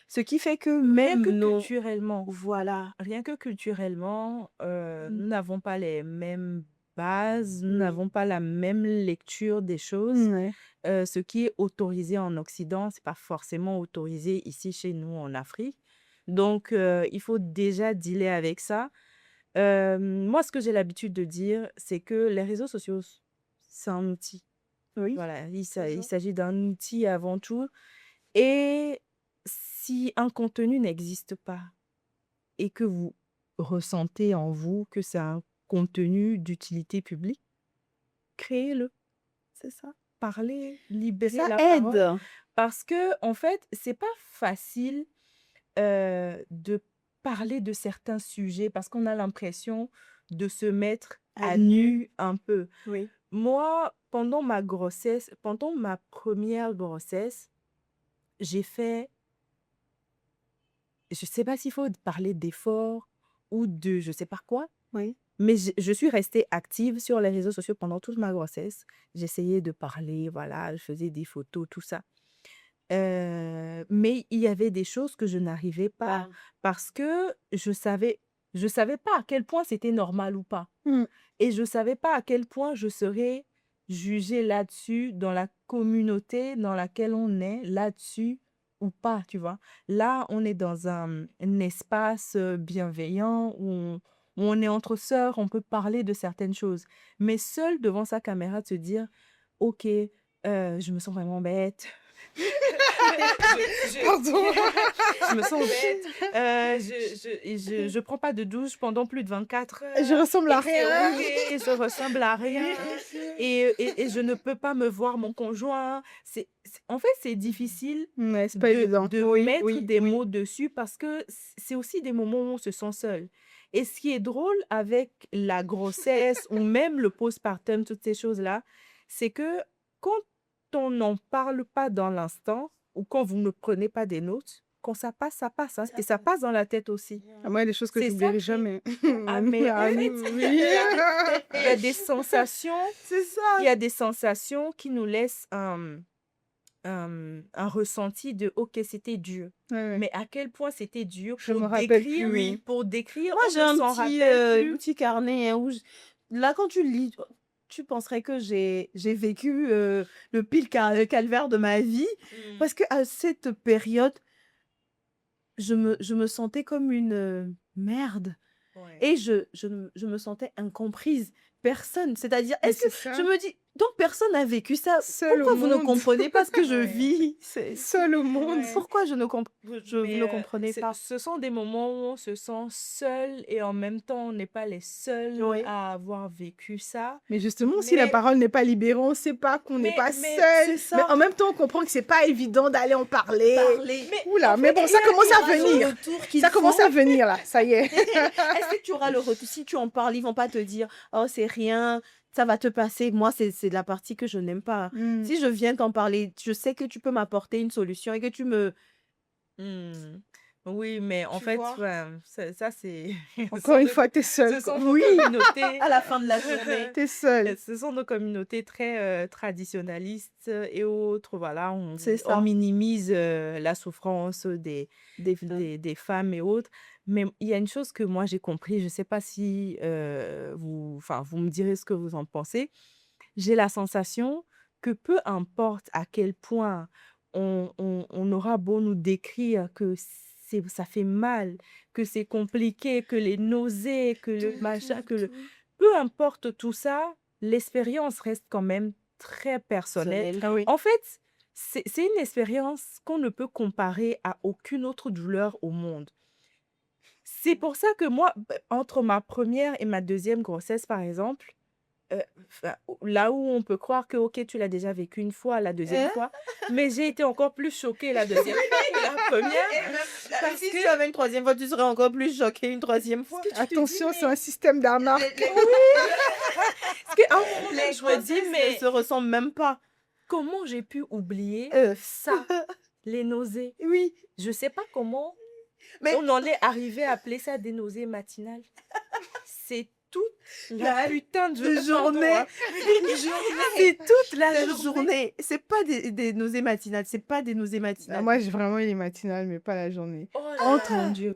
Ce qui fait que Rien même que nos... culturellement, Voilà. rien que culturellement, Mm. nous n'avons pas les mêmes bases, nous Oui. n'avons pas la même lecture des choses. Ouais. Ce qui est autorisé en Occident, c'est pas forcément autorisé ici chez nous en Afrique. Donc, il faut déjà dealer avec ça. Moi, ce que j'ai l'habitude de dire, c'est que les réseaux sociaux, c'est un outil. Oui. Voilà, il ça. s'agit d'un outil avant tout. Et si un contenu n'existe pas et que vous ressentez en vous que c'est un contenu d'utilité publique, créez-le. C'est ça. Parler, libérer Ça la parole. aide. Parce que, en fait, c'est pas facile de parler de certains sujets parce qu'on a l'impression de se mettre À à nu. nu un peu. Oui. Moi, pendant ma première grossesse, j'ai fait, je sais pas s'il faut parler d'effort ou de je sais pas quoi, Oui. mais je suis restée active sur les réseaux sociaux pendant toute ma grossesse. J'essayais de parler, voilà, je faisais des photos, tout ça. Mais il y avait des choses que je n'arrivais pas Bah, parce que je savais pas à quel point c'était normal ou pas. Mm. Et je savais pas à quel point je serais jugée là-dessus dans la communauté dans laquelle on est là-dessus ou pas, tu vois. Là, on est dans un espace bienveillant où on est entre sœurs, on peut parler de certaines choses. Mais seul devant sa caméra, de se dire, OK, je me sens vraiment bête. Pardon. Je me sens bête. Je prends pas de douche pendant plus de 24 Je heures. ressemble à Et c'est rien. OK, je ressemble à rien. Et je ne peux pas me voir mon conjoint. En fait, c'est difficile Ouais, c'est pas évident. de Oui, mettre oui, des oui. mots dessus parce que c'est aussi des moments où on se sent seul. Et ce qui est drôle avec la grossesse ou même le postpartum, toutes ces choses-là, c'est que quand on n'en parle pas dans l'instant ou quand vous ne prenez pas des notes, quand ça passe, hein, et ça passe dans la tête aussi. Ah, moi, il y a des choses que C'est ça j'oublierai qui... jamais. Ah, mais en Ah, fait, oui. il y a des sensations, c'est il y ça. a des sensations qui nous laissent un ressenti de OK, c'était dur. Ouais, ouais. Mais à quel point c'était dur Je me rappelle décrire, plus, oui. pour décrire, Moi, on j'ai ne un s'en petit, rappelle plus. petit carnet, hein, où là, quand tu lis, tu penserais que j'ai vécu le pire calvaire de ma vie. Parce qu'à cette période, je me sentais comme une merde. Ouais. Et je me sentais incomprise. Personne. C'est-à-dire, Mais est-ce que c'est ça. je me dis, donc personne n'a vécu ça. Seul Pourquoi au vous ne monde. comprenez pas ce que je Ouais. vis? Seul au monde. Ouais. Pourquoi vous Mais ne comprenez pas? ce sont des moments où on se sent seul et en même temps, on n'est pas les seuls Oui. à avoir vécu ça. Mais justement, si la Mais- parole n'est pas libérée, on ne sait pas qu'on n'est pas mais seul. c'est ça. Mais en même temps, on comprend que c'est pas évident d'aller en parler. Oula, en mais fait, bon, il y ça a- commence il y à aura le venir. Retour qu'il Ça commence faut. à venir là, ça y est. Est-ce que tu auras le retour? Si tu en parles, ils vont pas te dire, oh, c'est rien, ça va te passer. Moi, c'est la partie que je n'aime pas. Mm. Si je viens t'en parler, je sais que tu peux m'apporter une solution et que tu me... Hmm. Oui, mais en Tu fait, vois? ouais, ça c'est... Encore une fois, t'es ce seul. sont quoi. nos Oui, communautés... À la fin de la journée. t'es seul. Ce sont nos communautés très traditionnalistes et autres, voilà, C'est on ça. minimise la souffrance des femmes et autres. Mais il y a une chose que moi j'ai compris, je ne sais pas si vous me direz ce que vous en pensez. J'ai la sensation que peu importe à quel point on aura beau nous décrire que ça fait mal, que c'est compliqué, que les nausées, que le machin, peu importe tout ça, l'expérience reste quand même très personnelle. Ah oui. En fait, c'est une expérience qu'on ne peut comparer à aucune autre douleur au monde. C'est pour ça que moi, entre ma première et ma deuxième grossesse, par exemple, là où on peut croire que, OK, tu l'as déjà vécu une fois, la deuxième fois, mais j'ai été encore plus choquée la deuxième fois que la première. Parce Si que- tu avais une troisième fois, tu serais encore plus choquée une troisième fois. Attention, c'est un système d'arnaque. Parce qu'à un moment, Les je me dis, grossesses mais ne se ressemblent même pas. comment j'ai pu oublier ça, les nausées? Oui. Je sais pas comment Mais- on en est arrivé à appeler ça des nausées matinales. C'est toute la putain de journée. pardon, hein. C'est toute la journée. journée. C'est pas des nausées matinales. C'est pas des nausées matinales. Ah, moi, j'ai vraiment eu les matinales, mais pas la journée. Oh là Entre- là, mon Dieu.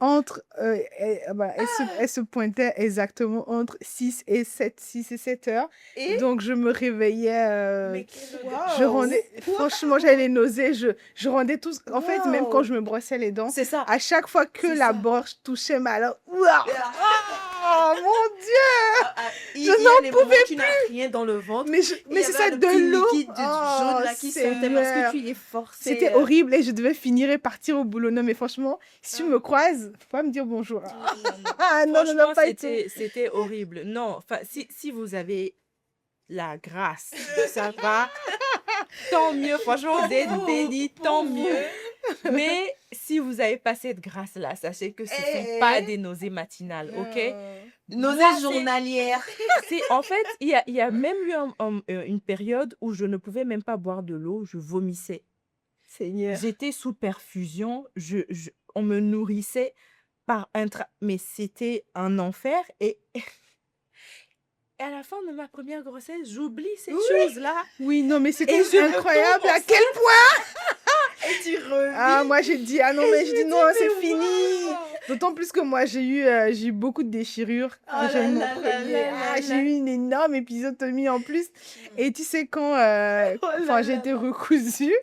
Elle se pointait exactement entre 6 et 7 heures. Et Donc, je me réveillais. Mais quelle Wow. odeur. Je rendais, franchement, j'avais les nausées. Je rendais tout. En fait, même Wow. quand je me brossais les dents, c'est ça. à chaque fois que C'est la ça. borge touchait ma langue, ouah, oh mon Dieu, Il je il y a les moments où tu n'as rien dans le ventre. Mais Il c'est y ça, avait le de petit l'eau. liquide jaune là qui sortait parce que tu es forcé. C'était horrible et je devais finir et partir au boulot. Non, mais franchement, si tu me croises, faut pas me dire bonjour. Ah non, Franchement, pas du tout. c'était horrible. Non, enfin, si vous avez la grâce de ça va, tant mieux. Franchement, vous êtes bénis, tant mieux. Mais si vous n'avez pas cette grâce-là, sachez que ce ne sont pas des nausées matinales, ok? Nausées journalières. En fait, il y a même eu une période où je ne pouvais même pas boire de l'eau, je vomissais. Seigneur. J'étais sous perfusion, on me nourrissait par mais c'était un enfer. Et à la fin de ma première grossesse, j'oublie cette chose-là. Oui, non, mais Et c'était je me incroyable tombe à quel point. Et tu revis. Ah, moi j'ai dit, ah non, mais je dis non, c'est fini. Wow. D'autant plus que moi j'ai eu beaucoup de déchirures quand Oh j'ai eu là mon là là premier. là Ah, là j'ai là. eu une énorme épisiotomie en plus. Et tu sais, quand Oh là j'ai là été recousue,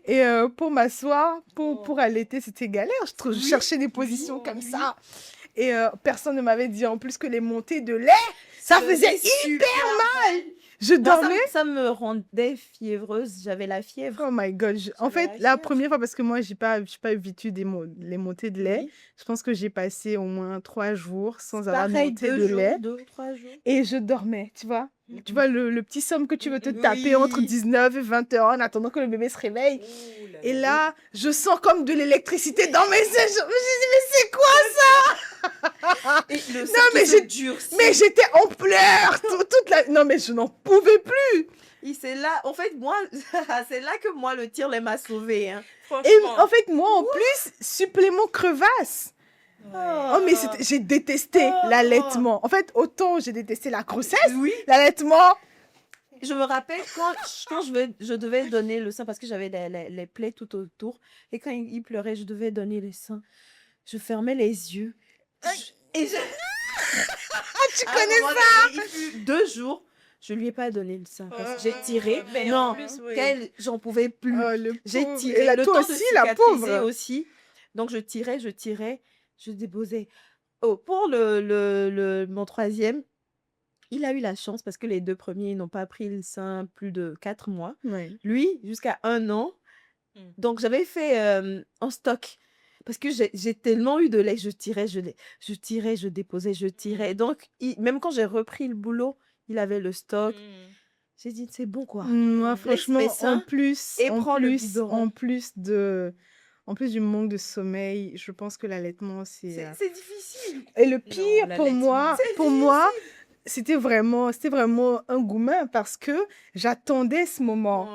et pour m'asseoir, pour allaiter, c'était galère. Je cherchais des positions comme ça. Et personne ne m'avait dit en plus que les montées de lait, ça faisait hyper mal. Je Moi, dormais. ça me rendait fiévreuse. J'avais la fièvre. Oh my God. En fait, la première fois, parce que moi, j'ai pas vécu les montées de lait, Oui. je pense que j'ai passé au moins 3 jours sans avoir de Pareil, montée 2 de jours, lait. 2 ou 3 jours. Et je dormais, tu vois. Mhm. Tu vois, le petit somme que tu veux te taper Oui. entre 19 et 20 heures en attendant que le bébé se réveille. Et là, je sens comme de l'électricité dans mes ailes. Je me suis dit, mais c'est quoi ça? Et le sang mais qui se durcit. Mais j'étais en pleurs Non, mais je n'en pouvais plus. Et c'est là, en fait, moi, c'est là que moi, le tire-lait m'a sauvée. Hein. Et Franchement. en fait, moi, en plus, supplément crevasse. Oh, mais j'ai détesté l'allaitement. En fait, autant j'ai détesté la grossesse, Oui. l'allaitement. Je me rappelle quand je devais donner le sein parce que j'avais les plaies tout autour. Et quand il pleurait, je devais donner le sein. Je fermais les yeux. Et je... Tu À un connais moment ça? donné, il fut 2 jours. Je lui ai pas donné le sein parce que j'ai tiré. Mais en Non, plus, oui. j'en pouvais plus. Oh, le J'ai pauvre. tiré. Et là, le toi temps aussi, de la cicatriser pauvre. aussi. Donc, je tirais, je déposais. Oh, pour mon troisième, il a eu la chance parce que les 2 premiers, ils n'ont pas pris le sein plus de 4 mois. Ouais. Lui, jusqu'à 1 an. Donc, j'avais fait en stock. Parce que j'ai tellement eu de lait, je tirais, je déposais, je tirais. Donc, même quand j'ai repris le boulot, il avait le stock. J'ai dit, c'est bon, quoi. Moi, Laisse franchement, mes seins en plus du manque de sommeil, je pense que l'allaitement, c'est... C'est difficile. Et le pire, Non, pour moi, l'allaitement, c'était vraiment un gourmet parce que j'attendais ce moment.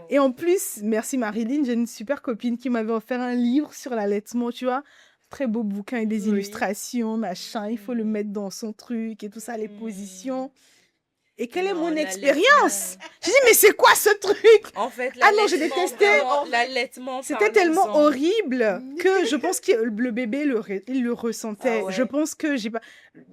Et en plus, merci Marilyn, j'ai une super copine qui m'avait offert un livre sur l'allaitement, tu vois. Très beau bouquin et des Oui. illustrations, machin. Il faut le mettre dans son truc et tout ça, les positions. Et quelle est Non, mon l'allaitement. expérience? J'ai dit, mais c'est quoi ce truc? En fait, Ah non, j'ai l'allaitement, détesté. vraiment, l'allaitement, C'était tellement parlons-en. horrible que je pense que le bébé, il le ressentait. Ah ouais. Je pense que j'ai pas...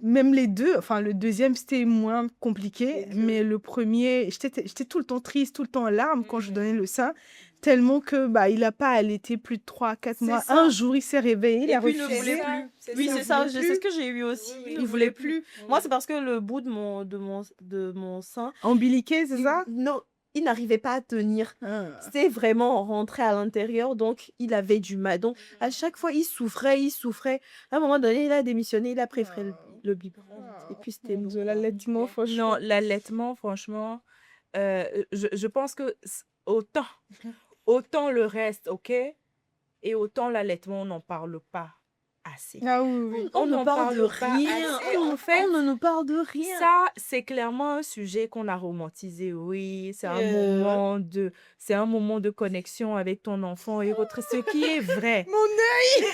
Même les deux, enfin le deuxième, c'était moins compliqué, Les deux. mais le premier, j'étais tout le temps triste, tout le temps en larmes quand je donnais le sein, tellement que il n'a pas allaité plus de 3-4 C'est mois. ça. Un jour, il s'est réveillé, il Et a puis, il ne refusé. voulait ça, plus. c'est Oui, ça. c'est ça. Il C'est voulait ce que j'ai eu aussi. Oui, oui. Il ne voulait plus. Moi, c'est parce que le bout de mon sein, Ombiliqué, c'est ça? non, il n'arrivait pas à tenir. Ah. C'était vraiment rentré à l'intérieur, donc il avait du mal. Donc, à chaque fois, il souffrait. À un moment donné, il a démissionné, il a préféré le biberon. Et puis, c'était Mon nous. Dieu, l'allaitement, franchement. Non, l'allaitement, franchement, je pense que autant le reste, ok, et autant l'allaitement, on n'en parle pas assez. Ah oui, oui. On ne n'en parle de pas rien. assez. En fait, On ne nous parle de rien. ça, c'est clairement un sujet qu'on a romantisé. Oui, c'est un moment de connexion avec ton enfant et autres, ce qui est vrai. Mon œil!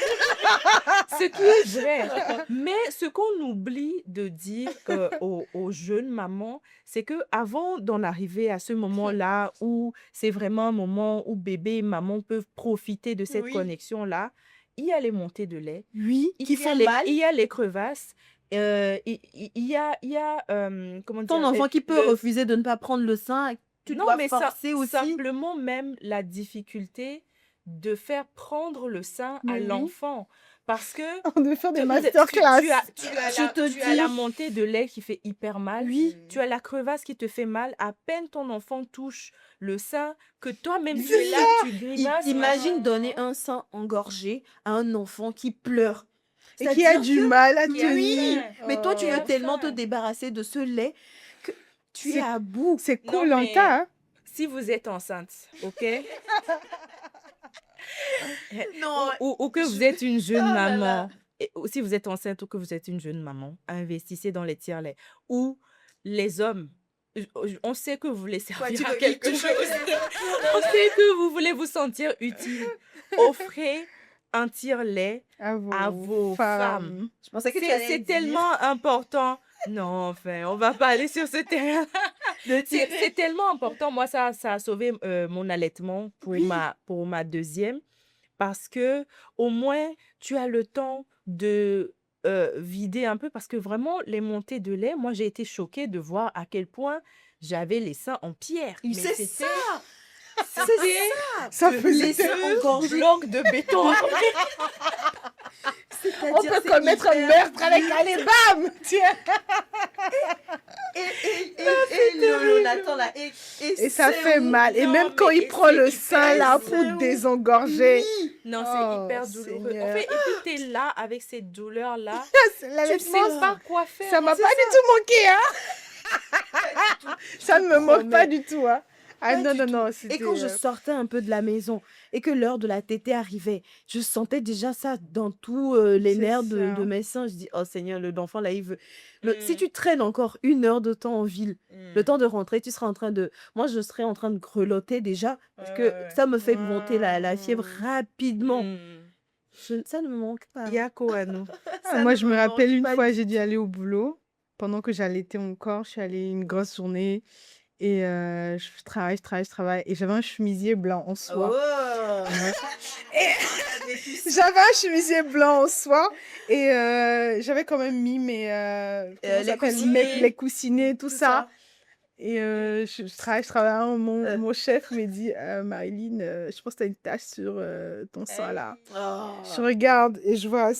Ce qui est vrai. Mais ce qu'on oublie de dire aux jeunes mamans, c'est que avant d'en arriver à ce moment-là où c'est vraiment un moment où bébé et maman peuvent profiter de cette Oui. connexion-là, il y a les montées de lait, Oui, il qui y a font les, mal. il y a les crevasses, il y a comment Ton dire, enfant qui peut refuser de ne pas prendre le sein, tu non, dois mais forcer aussi. simplement même la difficulté de faire prendre le sein à Mais oui. l'enfant. Parce que On devait faire des tu masterclass. Je as la dis, montée de lait qui fait hyper mal. oui, Tu as la crevasse qui te fait mal. À peine ton enfant touche le sein, que toi-même tu c'est es là, ça. tu grimaces. Imagine donner un sein engorgé à un enfant qui pleure. Et qui a C'est-à-dire du que, mal à Qui a tenir. faim. mais toi, tu Qui veux a tellement te faim. débarrasser de ce lait que tu es C'est à bout. c'est Non, cool, mais hein. si vous êtes enceinte, ok? Non, Ou que vous je... êtes une Oh jeune là là. maman, ou si vous êtes enceinte ou que vous êtes une jeune maman, investissez dans les tiers-laits. Ou les hommes, on sait que vous voulez Quoi, servir tu à veux quelque quelque chose. chose? On sait que vous voulez vous sentir utile. Offrez un tire-lait À à vos vos femmes. femmes. Je pensais que tu C'est allais dire tellement important. Non, enfin, on va pas aller sur ce terrain. de C'est tirer. tellement important. Moi, ça a sauvé mon allaitement Oui. pour ma deuxième. Parce que au moins, tu as le temps de vider un peu. Parce que vraiment, les montées de lait, moi, j'ai été choquée de voir à quel point j'avais les seins en pierre. Mais C'est c'était ça. C'est c'était ça. Ça de faisait Les seins deux engorgés. blocs de béton. On C'est-à-dire, peut c'est commettre un hyper meurtre avec dur. allez, bam! Tiens. Le Nathan là, Et ça c'est fait où? mal. Et Non, même quand mais il prend c'est le hyper sein là douloureux. pour désengorger. Oui. Non, Oh, c'est hyper douloureux. En Seigneur. fait, et puis t'es là avec ces douleurs-là. C'est Tu ne l'allaitement, sais pas quoi faire. ça m'a C'est pas du tout manqué, hein. Ça ne me manque pas du tout, hein. Ah Pas non, du non, tout. non, Et c'était... quand je sortais un peu de la maison et que l'heure de la tétée arrivait, je sentais déjà ça dans tous les C'est nerfs ça. de mes seins. Je dis, oh Seigneur, l'enfant là, il veut. Si Mm. tu traînes encore 1 heure de temps en ville, le temps de rentrer, tu seras en train de. Moi, je serais en train de grelotter déjà parce que Ouais. ça me fait monter la fièvre rapidement. Mm. Ça ne me manque pas. Yako à nous. Ah, Ça moi, ne je me me rappelle manque une pas fois, du j'ai dû aller au boulot. Pendant que j'allaitais encore, je suis allée une grosse journée. Et je travaille. Et j'avais un chemisier blanc en soie. Oh. J'avais un chemisier blanc en soie. Et j'avais quand même mis mes... comment ça Les s'appelle coussinets. les coussinets, tout ça. Et je travaille. Mon chef me dit, Marilyn, je pense que tu as une tache sur ton sein là. Oh. Je regarde et je vois,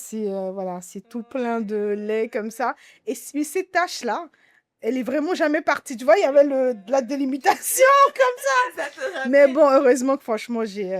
voilà, c'est tout plein de lait comme ça. Et mais cette tache-là, elle est vraiment jamais partie. Tu vois, il y avait de la délimitation comme ça. Ça te rappelle. Mais bon, heureusement que franchement, j'ai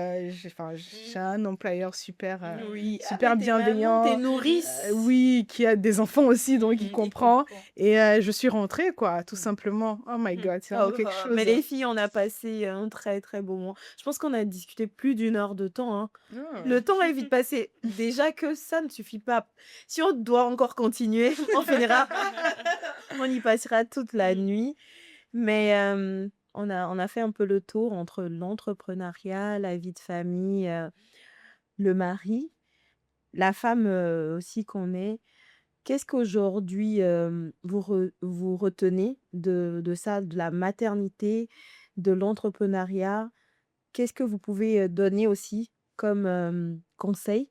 un employeur super, Oui, super tes mamans, bienveillant. tes nourrices. Oui, qui a des enfants aussi, donc il Il comprend. comprend. Et je suis rentrée, quoi, tout simplement. Oh my God, c'est vraiment quelque chose. Mais les filles, on a passé un très très beau moment. Je pense qu'on a discuté plus d'1 heure de temps, hein. Ah. Le temps est vite passé. Déjà que ça ne suffit pas. Si on doit encore continuer, on finira. On y passera toute la nuit. Mais on a fait un peu le tour entre l'entrepreneuriat, la vie de famille, le mari, la femme aussi qu'on est. Qu'est-ce qu'aujourd'hui vous retenez de ça, de la maternité, de l'entrepreneuriat? Qu'est-ce que vous pouvez donner aussi comme conseil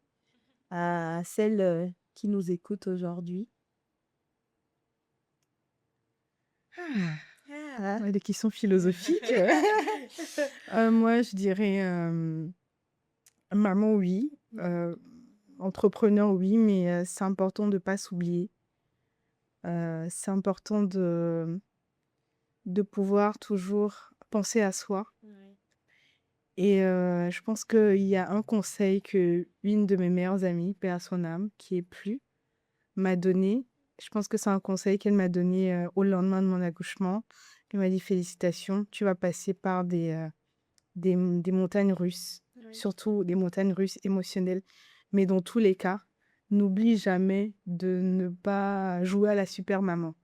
à celles qui nous écoutent aujourd'hui? Ah. Ouais, des questions philosophiques. Moi, je dirais maman, oui. Entrepreneur, oui, mais c'est important de ne pas s'oublier. C'est important de pouvoir toujours penser à soi. Et je pense qu'il y a un conseil que une de mes meilleures amies, paix à son âme, qui est plus, m'a donné. Je pense que c'est un conseil qu'elle m'a donné au lendemain de mon accouchement. Elle m'a dit félicitations, tu vas passer par des montagnes russes, surtout des montagnes russes émotionnelles. Mais dans tous les cas, n'oublie jamais de ne pas jouer à la super maman.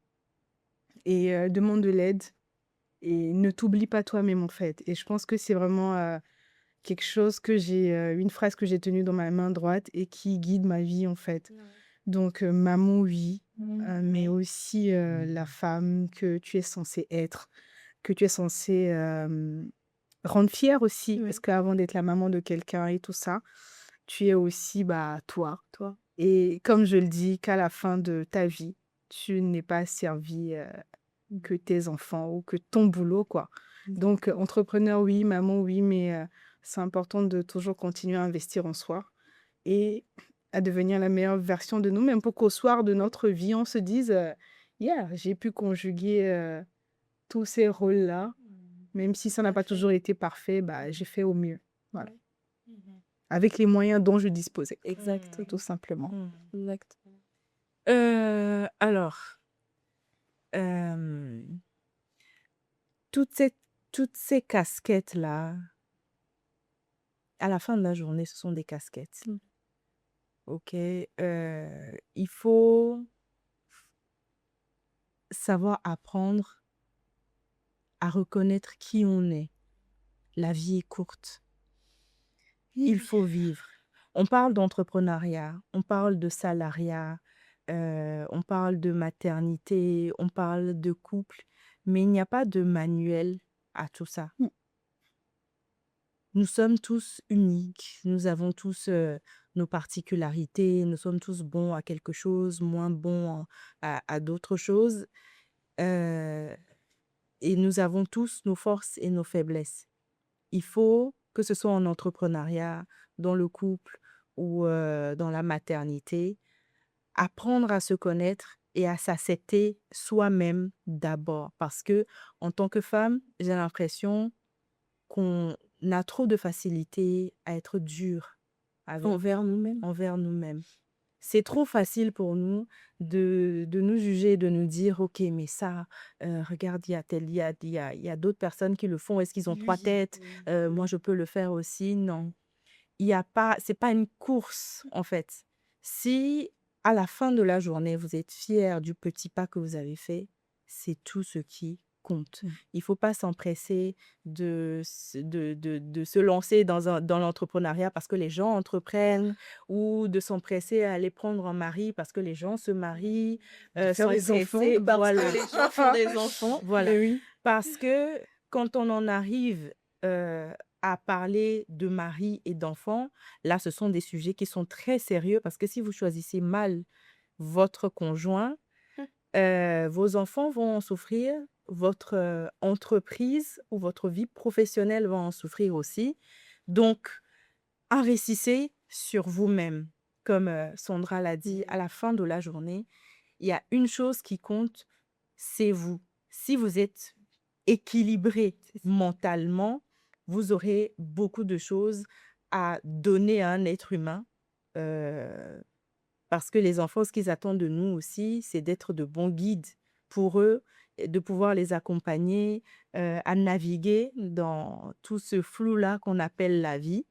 Et demande de l'aide. Et ne t'oublie pas toi-même, en fait. Et je pense que c'est vraiment quelque chose une phrase que j'ai tenue dans ma main droite et qui guide ma vie, en fait. Donc, maman, oui, mais aussi la femme que tu es censée être, que tu es censée rendre fière aussi, parce qu'avant d'être la maman de quelqu'un et tout ça, tu es aussi toi. Et comme je le dis, qu'à la fin de ta vie, tu n'es pas servi que tes enfants ou que ton boulot, quoi. Donc, entrepreneur, oui, maman, oui, mais c'est important de toujours continuer à investir en soi et à devenir la meilleure version de nous-mêmes pour qu'au soir de notre vie, on se dise, yeah, j'ai pu conjuguer tous ces rôles-là, même si ça n'a pas toujours été parfait, bah, j'ai fait au mieux. Voilà. Avec les moyens dont je disposais, Exact. tout simplement. Exact. Alors, euh, toutes ces casquettes-là, à la fin de la journée, ce sont des casquettes. Mm. OK? Il faut savoir apprendre à reconnaître qui on est. La vie est courte. Il faut vivre. On parle d'entrepreneuriat, on parle de salariat, on parle de maternité, on parle de couple, mais il n'y a pas de manuel à tout ça. Mm. Nous sommes tous uniques, nous avons tous nos particularités, nous sommes tous bons à quelque chose, moins bons à d'autres choses, euh, et nous avons tous nos forces et nos faiblesses. Il faut que ce soit en entrepreneuriat, dans le couple ou dans la maternité, apprendre à se connaître et à s'accepter soi-même d'abord. Parce que en tant que femme, j'ai l'impression qu'on a trop de facilité à être dur Envers nous-mêmes. envers nous-mêmes. C'est trop facile pour nous de nous juger, de nous dire, OK, mais ça, regarde, il y a d'autres personnes qui le font. Est-ce qu'ils ont trois têtes? Moi, je peux le faire aussi. Non. Il y a pas, c'est pas une course, en fait. Si, à la fin de la journée, vous êtes fier du petit pas que vous avez fait, c'est tout ce qui compte. Il faut pas s'empresser de se lancer dans l'entrepreneuriat parce que les gens entreprennent ou de s'empresser à aller prendre un mari parce que les gens se marient, Faire des enfants. s'empresser, Parce voilà. que les gens font des enfants. Voilà. Eh oui. Parce que quand on en arrive à parler de mari et d'enfants, là, ce sont des sujets qui sont très sérieux parce que si vous choisissez mal votre conjoint, vos enfants vont en souffrir, votre entreprise ou votre vie professionnelle va en souffrir aussi. Donc, investissez sur vous-même. Comme Sandra l'a dit, à la fin de la journée, il y a une chose qui compte, c'est vous. Si vous êtes équilibré mentalement, vous aurez beaucoup de choses à donner à un être humain. Parce que les enfants, ce qu'ils attendent de nous aussi, c'est d'être de bons guides pour eux, et de pouvoir les accompagner à naviguer dans tout ce flou-là qu'on appelle la vie.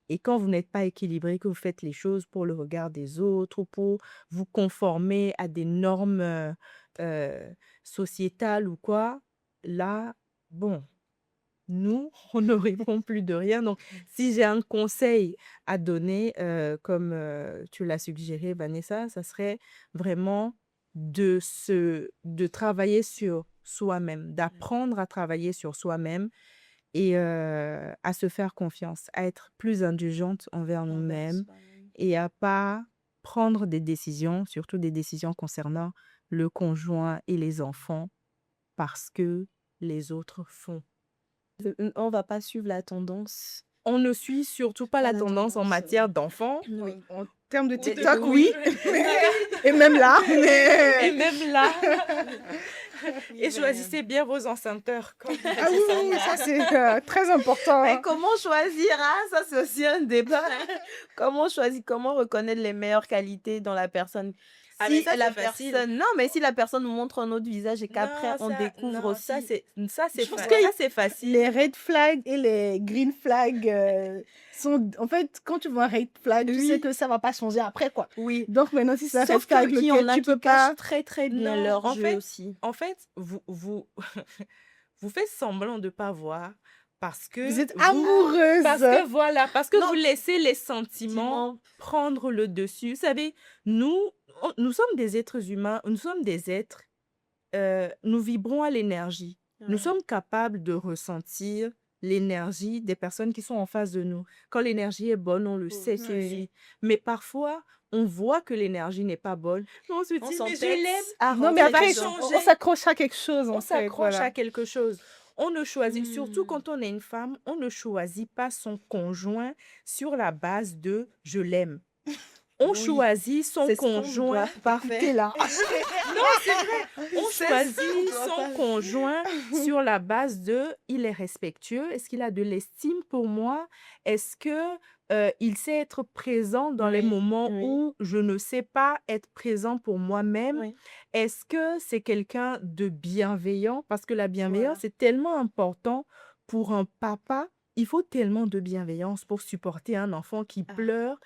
Et quand vous n'êtes pas équilibré, que vous faites les choses pour le regard des autres ou pour vous conformer à des normes sociétales ou quoi, là, bon, nous, on ne répond plus de rien. Donc, si j'ai un conseil à donner, comme tu l'as suggéré, Vanessa, ça serait vraiment de travailler sur soi-même, d'apprendre à travailler sur soi-même et à se faire confiance, à être plus indulgente envers nous-mêmes et à pas prendre des décisions, surtout des décisions concernant le conjoint et les enfants, parce que les autres font. On va pas suivre la tendance. On ne suit surtout pas la la tendance en tendance, matière d'enfants. Oui. En termes de de- TikTok, oui. oui. Et même là. Et même là. Et choisissez bien vos enceinteur. Comme Ah oui, oui, oui, ça c'est très important. Mais comment choisir? Ah, ça c'est aussi un débat. Comment choisir, comment reconnaître les meilleures qualités dans la personne? Ah, mais Si ça, la c'est facile. personne, non, mais si la personne nous montre un autre visage et qu'après Non, on ça- découvre non, aussi. ça Je pense ça, que c'est facile. Les red flags et les green flags sont... En fait, quand tu vois un red flag, tu Oui. sais que ça va pas changer après, quoi. Oui. Donc maintenant, si c'est un red Sauf flag qu'il y en lequel a tu qui peux cachent pas... très très bien Non, leur en jeu fait, aussi. En fait, vous faites semblant de pas voir parce que Vous êtes vous- amoureuse. parce que Non. vous laissez les sentiments prendre le dessus. Vous savez, nous sommes des êtres humains, nous sommes des êtres, nous vibrons à l'énergie. Nous sommes capables de ressentir l'énergie des personnes qui sont en face de nous. Quand l'énergie est bonne, on le sait tout de Oui. suite. Mais parfois, on voit que l'énergie n'est pas bonne. Mais on se dit, On mais je s'entête l'aime. à Non, mais rentrer après, va dedans. changer. on s'accroche à quelque chose, en On fait. s'accroche Voilà. à quelque chose. On ne choisit, surtout Hmm. quand on est une femme, on ne choisit pas son conjoint sur la base de je l'aime. on Oui, choisit son c'est ce qu'on conjoint. doit pas Écoutez faire. là. Non, c'est vrai. On C'est ce choisit qu'on doit son pas faire. conjoint sur la base de il est respectueux, est-ce qu'il a de l'estime pour moi, est-ce que il sait être présent dans les Oui, moments oui, où je ne sais pas être présent pour moi-même, oui. est-ce que c'est quelqu'un de bienveillant, parce que la bienveillance Voilà. est tellement important pour un papa. Il faut tellement de bienveillance pour supporter un enfant qui Ah, pleure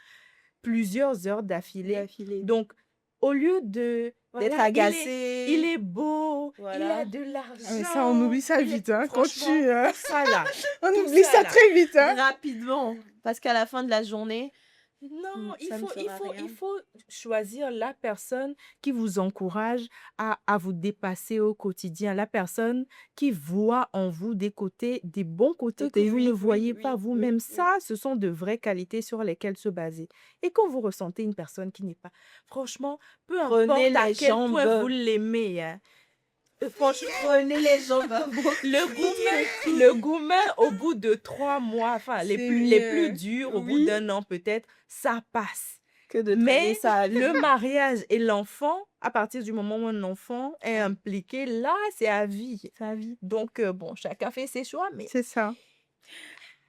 plusieurs heures d'affilée. d'affilée. Donc, au lieu de, D'être voilà, il agacé. est beau, il a Voilà. de Ah, mais ça, on l'argent, oublie ça il est... vite, hein. Franchement, tout ça là, On tout oublie ça ça là. très vite, hein. Rapidement. Parce qu'à la fin de la journée, Non, ça ne fera il rien. faut choisir la personne qui vous encourage à vous dépasser au quotidien, la personne qui voit en vous des bons côtés que vous ne Oui, oui, voyez pas oui, vous-même. oui, oui. Ça, ce sont de vraies qualités sur lesquelles se baser. Et quand vous ressentez une personne qui n'est pas, franchement, peu Prenez importe à les quel point vous jambes. l'aimez, hein, franchement, Prenez les jambes à vos le gourmet, au bout de 3 mois, enfin, C'est les plus mieux. durs, au bout Oui, d'un an peut-être, ça passe. que de traîner Mais ça à vie. le mariage et l'enfant, à partir du moment où un enfant est impliqué, là, c'est à vie. Sa vie. Donc, bon, chacun fait ses choix, mais C'est ça.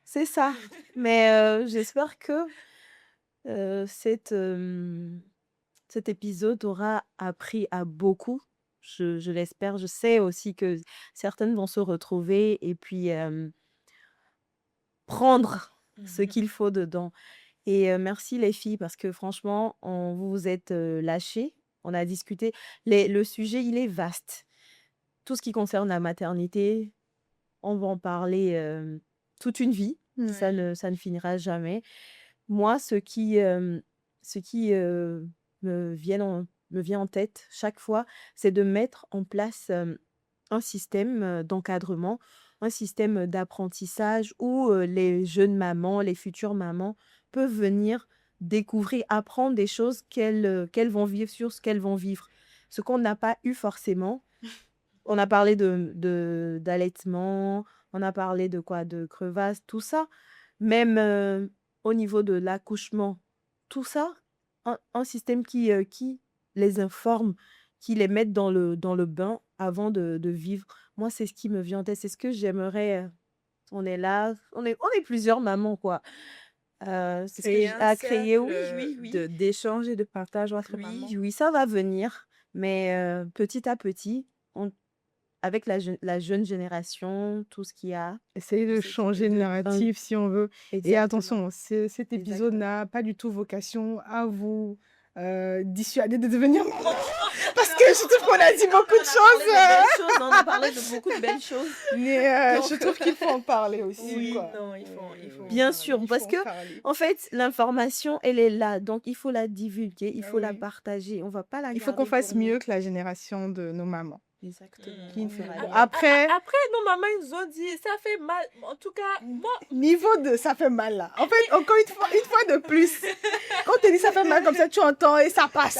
C'est ça. Mais j'espère que cet épisode aura appris à beaucoup. Je l'espère. Je sais aussi que certaines vont se retrouver et puis prendre ce qu'il faut dedans. Et merci les filles parce que franchement, vous vous êtes lâchées. On a discuté. Le sujet, il est vaste. Tout ce qui concerne la maternité, on va en parler toute une vie. Ça Ouais. ne finira jamais. Moi, ce qui me vient en tête chaque fois, c'est de mettre en place un système d'encadrement, un système d'apprentissage où les jeunes mamans, les futures mamans peuvent venir découvrir, apprendre des choses qu'elles vont vivre sur ce qu'elles vont vivre. Ce qu'on n'a pas eu forcément. On a parlé d'allaitement, on a parlé de quoi? De crevasses, tout ça. Même au niveau de l'accouchement, tout ça, un système qui les informe, qui les mette dans le bain avant de vivre. Moi, c'est ce qui me vient en tête, c'est ce que j'aimerais. On est là, on est plusieurs mamans, quoi. C'est ce que créer j'ai un à créer, oui, cercle oui, oui. d'échange et de partage entre mamans. Oui, oui, ça va venir. Mais petit à petit, avec la jeune génération, tout ce qu'il y a. Essayer de changer le narratif si on veut. Et Exactement. attention, cet épisode Exactement. n'a pas du tout vocation à vous dissuader de devenir maman. Parce que je trouve qu'on a dit beaucoup de choses. On a parlé de beaucoup de belles choses. Mais Donc, je trouve qu'il faut en parler aussi. Oui, quoi. non, il faut Bien en sûr, parler. parce Il faut que en parler. en fait, l'information, elle est là. Donc, il faut la divulguer, il Ah faut la oui. partager. On va pas la Il faut garder qu'on fasse pour nous. mieux que la génération de nos mamans. Exactement. Qui ne On fait fera pas. bien. Après, Après, nos mamans, ils nous ont dit, ça fait mal. En tout cas, moi, niveau de ça fait mal là. En fait, encore une fois de plus, quand on te dit ça fait mal comme ça, tu entends et ça passe.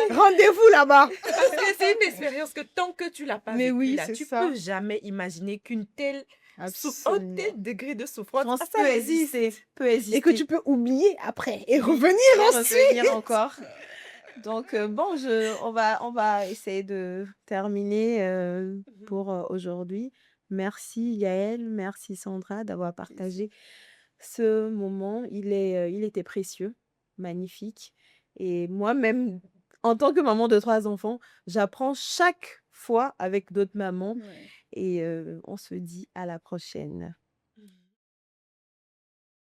Rendez-vous là-bas. parce que c'est une expérience que tant que tu l'as pas Mais vécue, oui, là, c'est tu ça. peux jamais imaginer qu'une telle un Absolument. tel degré de souffrance, France ça peut existe. exister, peut exister. Et que tu peux oublier après et revenir Et aussi. revenir encore. Donc, bon, on va essayer de terminer pour aujourd'hui. Merci Yael, merci Sandra d'avoir partagé ce moment. Il était précieux, magnifique. Et moi-même, en tant que maman de 3 enfants, j'apprends chaque fois avec d'autres mamans. Et on se dit à la prochaine.